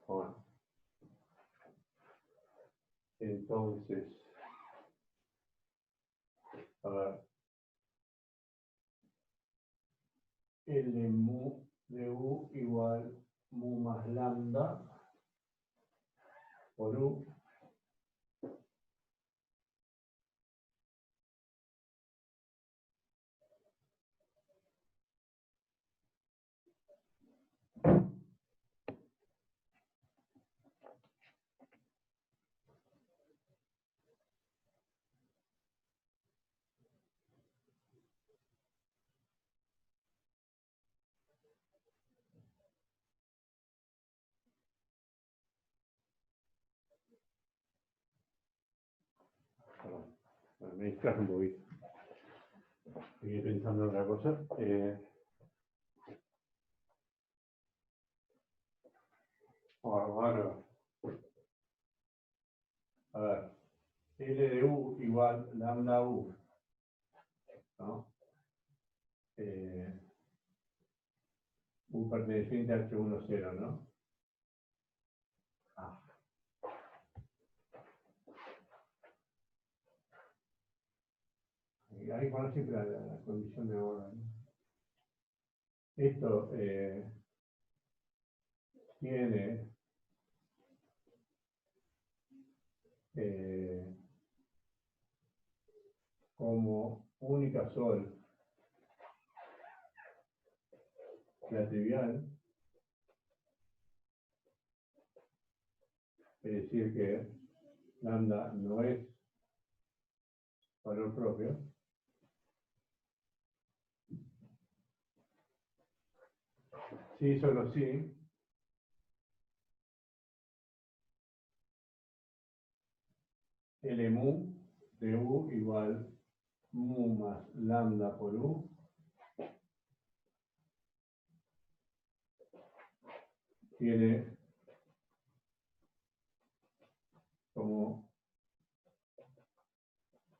Bueno, entonces, a ver, L de mu de U igual mu más lambda por U perdón, bueno, me distraje un poquito. Seguí pensando en otra cosa. Bueno, a ver, L de U igual lambda U, ¿no? U perteneciente a H10, ¿no? Ah. Ahí bueno, siempre la condición de orden. Esto tiene como única sol la trivial, es decir que lambda no es valor propio. Sí, solo sí. L mu de U igual mu más lambda por U tiene como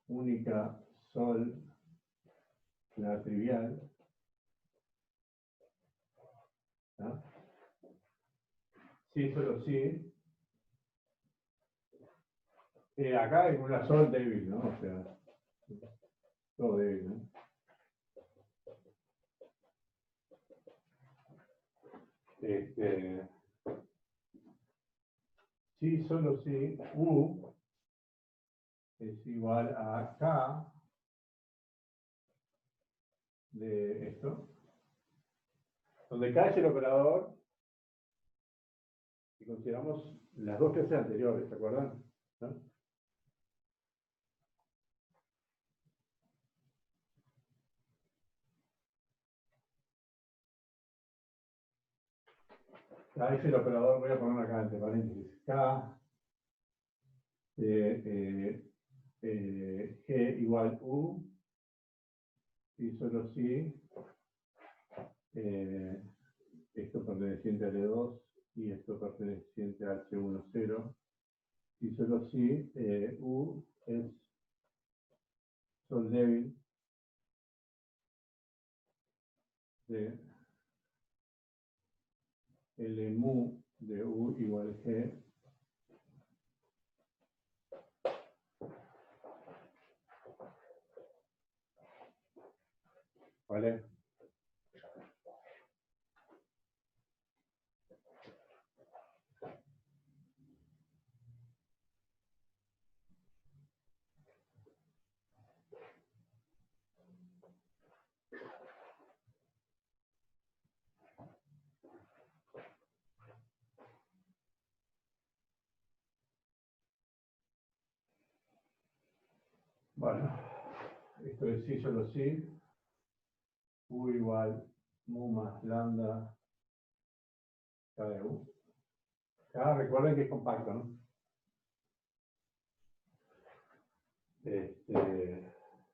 única sol la trivial, ¿no? Sí, solo sí. Acá hay una sol débil, ¿no? O sea, todo débil, ¿no? Sí, solo sí, U es igual a K de esto, donde K es el operador, y consideramos las dos clases anteriores, ¿se acuerdan? ¿No? K es el operador, voy a poner acá entre paréntesis, K, G igual U, y solo si esto perteneciente al E2 y esto perteneciente al C10, y solo si U es sol débil de L mu de U igual G, ¿vale? Bueno, esto es sí, solo sí, U igual mu más lambda K de U. K, recuerden que es compacto, ¿no?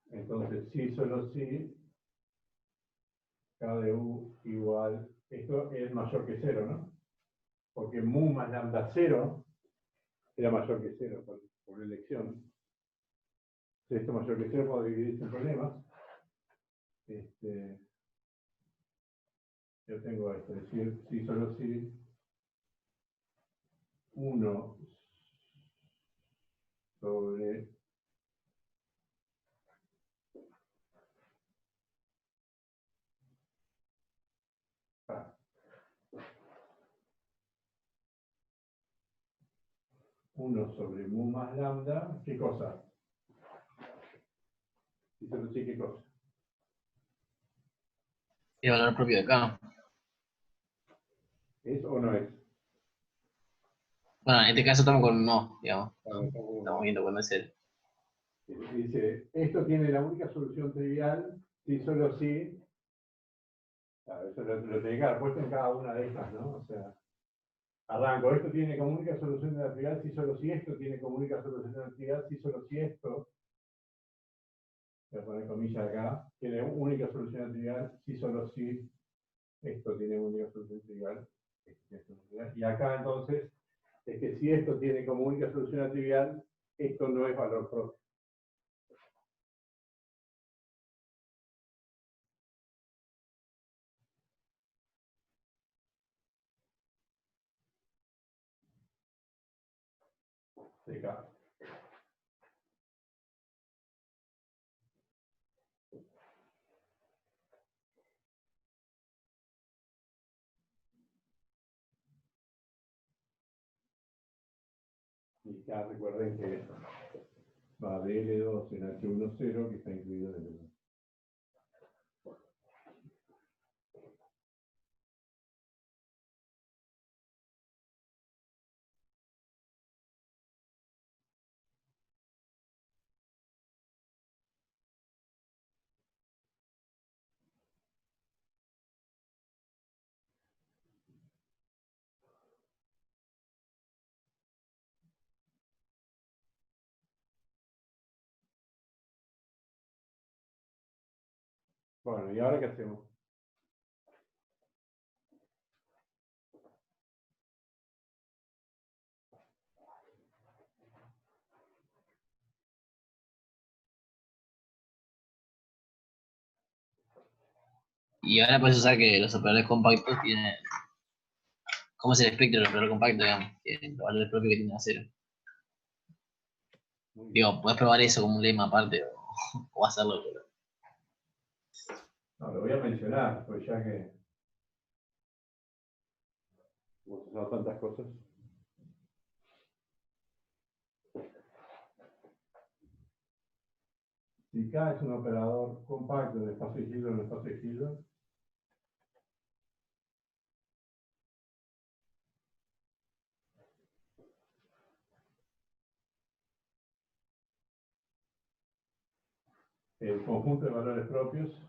Entonces, sí, solo sí, K de U igual, esto es mayor que 0, ¿no? Porque mu más lambda 0 era mayor que 0 por elección. Si esto es mayor que 0, puedo dividir sin problemas. Yo tengo esto, es decir, sí, solo sí, 1 sobre K. 1 sobre mu más lambda, ¿qué cosa? Sí, solo sí, ¿qué cosa? El valor propio de K. ¿Es o no es? Bueno, en este caso estamos con un no, digamos. Estamos Estamos viendo cuándo es el. Dice, esto tiene la única solución trivial si solo si, claro, eso lo tenía que haber puesto en cada una de estas, ¿no? O sea, arranco, esto tiene como única solución de la trivial si solo si esto tiene como única solución de la trivial si solo si esto, voy a poner comillas acá, tiene única solución de la trivial si solo si esto tiene única solución trivial. Y acá entonces, es que si esto tiene como única solución trivial, esto no es valor propio. De K. Y ya recuerden que va de L2 en H10 que está incluido en L2. Bueno, ¿y ahora qué hacemos? Y ahora puedes usar que los operadores compactos tienen. ¿Cómo es el espectro del operador compacto, digamos? El valor propio que tiene a 0. Muy bien. Digo, podés probar eso como un lema aparte o hacerlo, pero. No, lo voy a mencionar, pues ya que hemos usado tantas cosas. Si K es un operador compacto de espacio de Hilbert en espacio de Hilbert, el conjunto de valores propios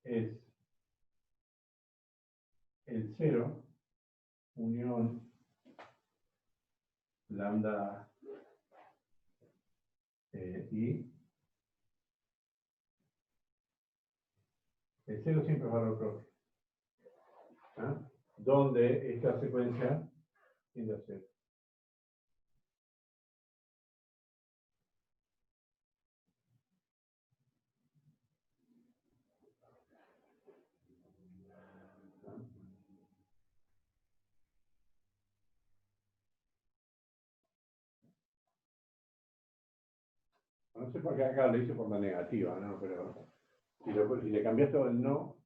es el 0 unión lambda i. El 0 siempre es valor propio. ¿Ah? Donde esta secuencia tiende a 0. No sé por qué acá lo hice por la negativa, ¿no? Pero si le cambias todo el no,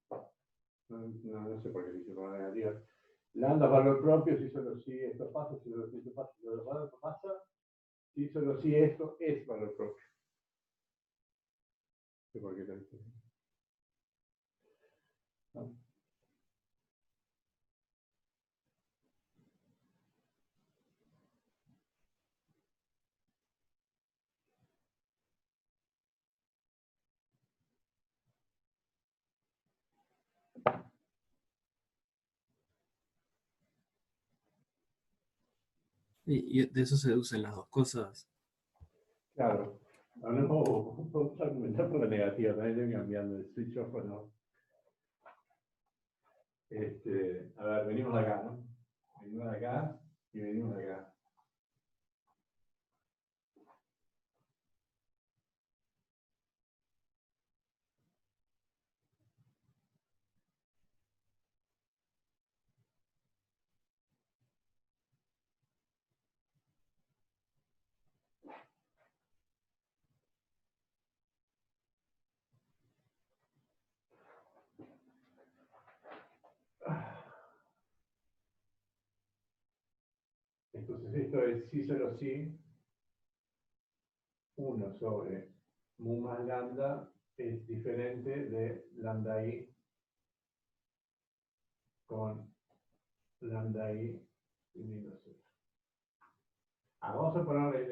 no sé por qué lo hice por la negativa. Lambda es valor propio, si solo si esto pasa, si solo si esto pasa, si solo pasa, si solo si esto es valor propio. No sé por qué lo hice. ¿No? Y de eso se deducen las dos cosas. Claro. No podemos argumentar por la negativa, también estoy cambiando el switch off o no. A ver, venimos de acá, ¿no? Venimos de acá y venimos de acá. Entonces esto es sí solo sí, 1 sobre mu más lambda es diferente de lambda i con lambda i menos 0. Vamos a ponerle,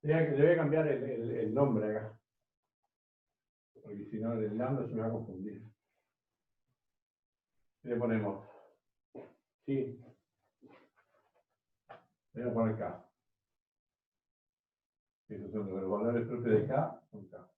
le voy a cambiar el nombre acá, porque si no el lambda se me va a confundir. Le ponemos, sí, le voy a poner K. Esos son los valores propios de K, son K.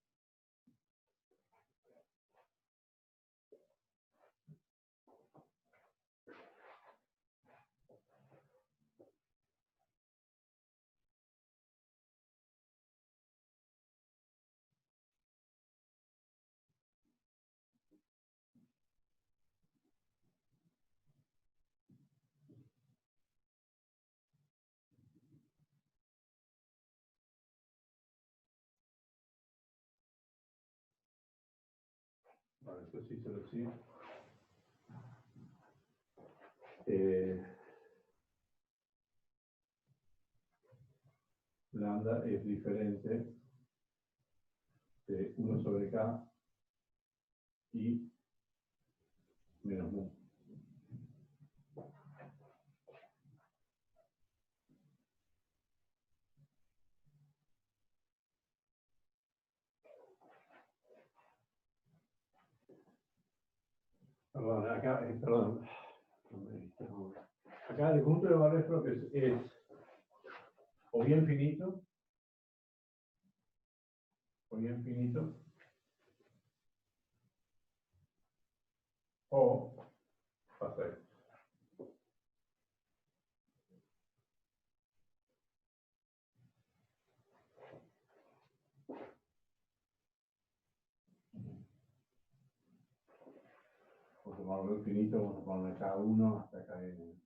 Vale, esto sí solo sí. Lambda es diferente de 1 sobre K y menos mu. Perdón, acá, perdón. Acá el conjunto de valores propios es o bien finito, o pasa esto. Vamos a tomarlo infinito, vamos a poner acá 1 hasta acá n.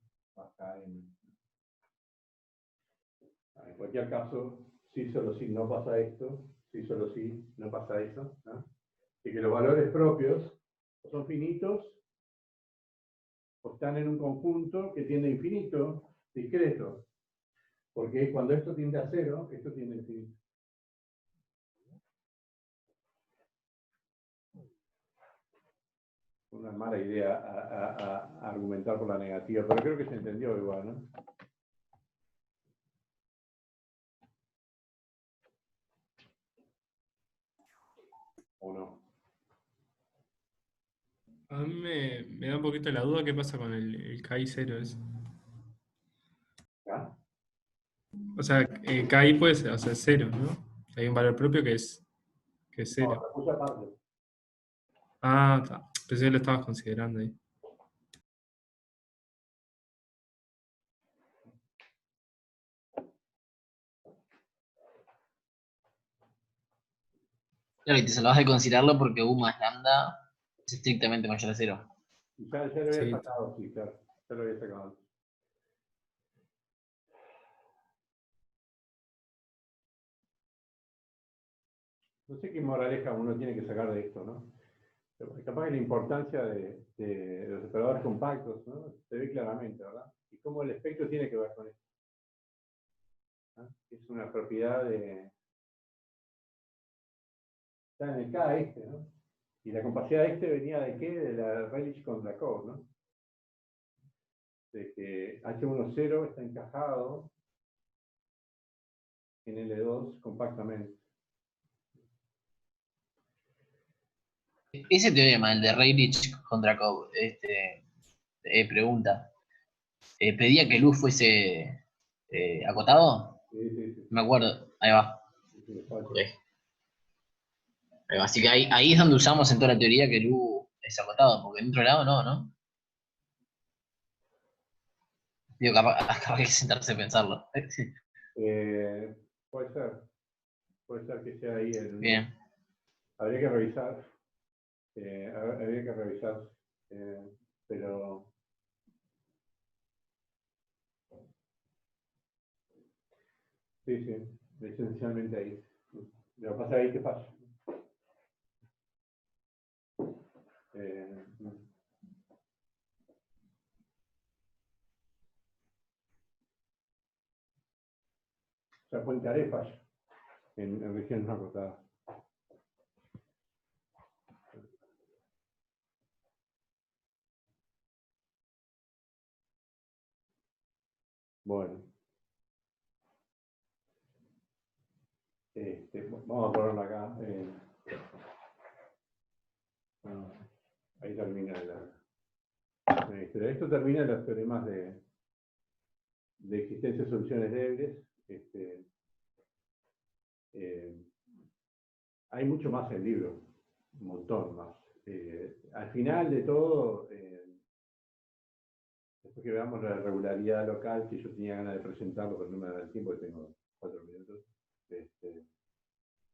En cualquier caso, si solo si no pasa esto, si solo si no pasa eso, ¿no? Y que los valores propios son finitos o están en un conjunto que tiende a infinito, discreto. Porque cuando esto tiende a 0, esto tiende a infinito. Una mala idea a argumentar por la negativa, pero creo que se entendió igual, ¿no? ¿O no? A mí me da un poquito la duda qué pasa con el KI 0 ese. ¿Acá? O sea, KI puede ser, o sea, 0, ¿no? Hay un valor propio que es No, 0. la puse aparte. Ah, está. Pensé que lo estabas considerando ahí. Claro, y te salvas de considerarlo porque U más lambda es estrictamente mayor a 0. Ya lo había Sí. sacado, sí, claro. Ya lo había sacado. No sé qué moraleja uno tiene que sacar de esto, ¿no? Pero capaz que la importancia de los operadores compactos, ¿no? Se ve claramente, ¿verdad? Y cómo el espectro tiene que ver con esto. ¿No? Es una propiedad de... Está en el K este, ¿no? Y la compacidad este venía de qué? De la Rayleigh-Kondrakov, ¿no? De que H10 está encajado en L2 compactamente. Ese teorema, el de Rayleigh-Kondrakov, pregunta, ¿pedía que luz fuese acotado? Sí, sí, sí. No me acuerdo, ahí va. Sí, sí, está Ok. Ahí va. Así que ahí es donde usamos en toda la teoría que luz es acotado, porque en otro lado no, ¿no? Digo, capaz que hay que sentarse a pensarlo. Puede ser que sea ahí el... Bien. Habría que revisar, pero sí, sí, esencialmente ahí. Lo que pasa ahí, ¿qué pasa? O sea, Poincaré falla en regiones no acotadas. Bueno. Vamos a ponerlo acá. Bueno, ahí termina la historia. Esto termina los teoremas de existencia de soluciones débiles. Hay mucho más en el libro, un montón más. Al final de todo, después que veamos la regularidad local, que yo tenía ganas de presentarlo, pero no me da el tiempo, que tengo 4 minutos.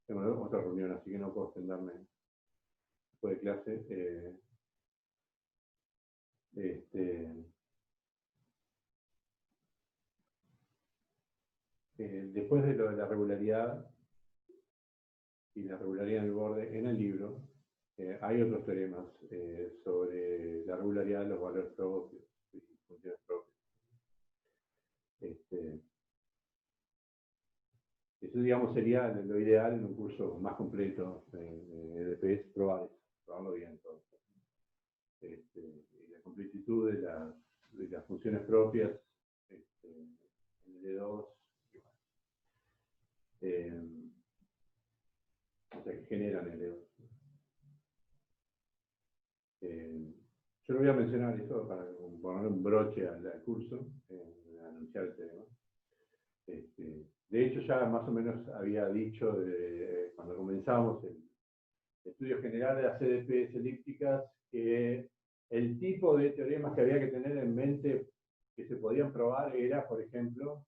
Tengo otra reunión, así que no puedo extenderme después de clase. Después de lo de la regularidad y la regularidad en el borde en el libro, hay otros teoremas sobre la regularidad de los valores propios y funciones propias. Eso, digamos, sería lo ideal en un curso más completo de EDP, probarlo bien todo. Y la completitud de las funciones propias en el E2, o sea, que generan el E2. Yo no voy a mencionar eso para poner un broche al curso, anunciar el tema. De hecho, ya más o menos había dicho cuando comenzamos el estudio general de las CDPs elípticas que el tipo de teoremas que había que tener en mente que se podían probar era, por ejemplo,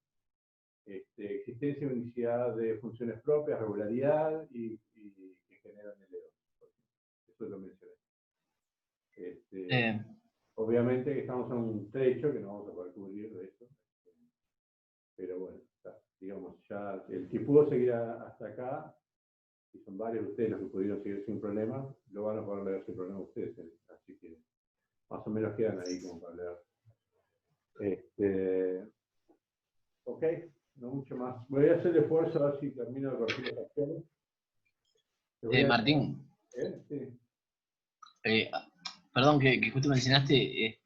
existencia y unicidad de funciones propias, regularidad y que generan el E2. Eso lo mencioné. Obviamente que estamos en un trecho que no vamos a poder cubrir de eso, pero bueno, digamos, ya el que pudo seguir hasta acá, y son varios de ustedes los que pudieron seguir sin problema, lo van a poder leer sin problema ustedes, así que más o menos quedan ahí como para leer. Ok, no mucho más. Voy a hacer el esfuerzo a ver si termino de corregir las acciones. Martín, Sí. perdón que justo mencionaste,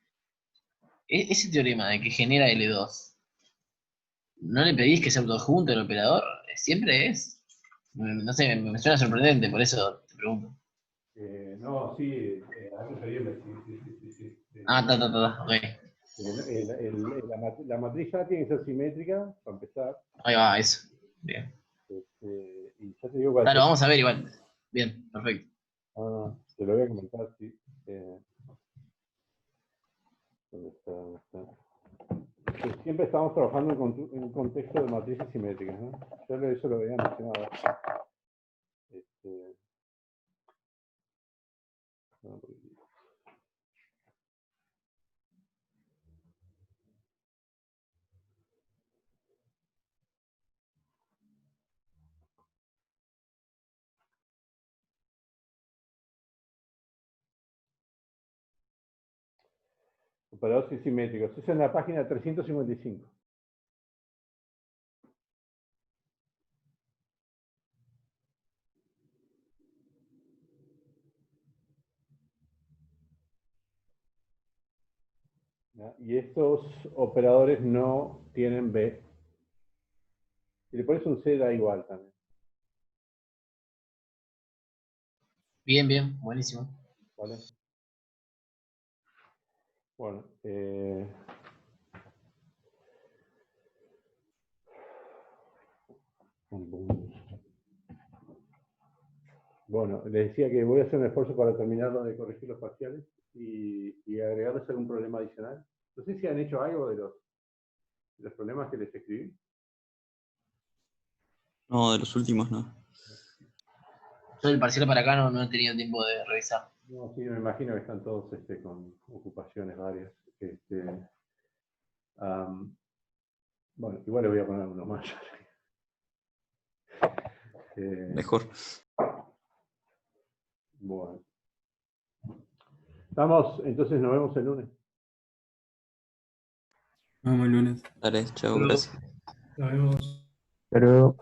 ese teorema de que genera L2, ¿no le pedís que se autoadjunte el operador? Siempre es. No sé, me suena sorprendente, por eso te pregunto. No, sí, antes de irme, sí. Ok. La matriz ya tiene que ser simétrica, para empezar. Ahí va, eso. Bien. Y ya te digo cuál Claro, es. vamos a ver igual. Bien, perfecto. Te lo voy a comentar, sí. ¿Dónde está? ¿Dónde está? Pues siempre estamos trabajando en un contexto de matrices simétricas, ¿no? Yo eso lo había mencionado. No, operadores simétricos. Eso es en la página 355. ¿Ya? Y estos operadores no tienen B. Si le pones un C da igual también. Bien, bien, buenísimo. ¿Vale? Bueno, bueno, les decía que voy a hacer un esfuerzo para terminar de corregir los parciales y agregarles algún problema adicional. No sé si han hecho algo de los problemas que les escribí. No, de los últimos no. Yo el parcial para acá no he tenido tiempo de revisar. No, sí, me imagino que están todos con ocupaciones varias. Bueno, igual le voy a poner uno más. Mejor. Bueno. Entonces nos vemos el lunes. Vamos el lunes. Dale, chao, Luego, gracias. nos vemos. Pero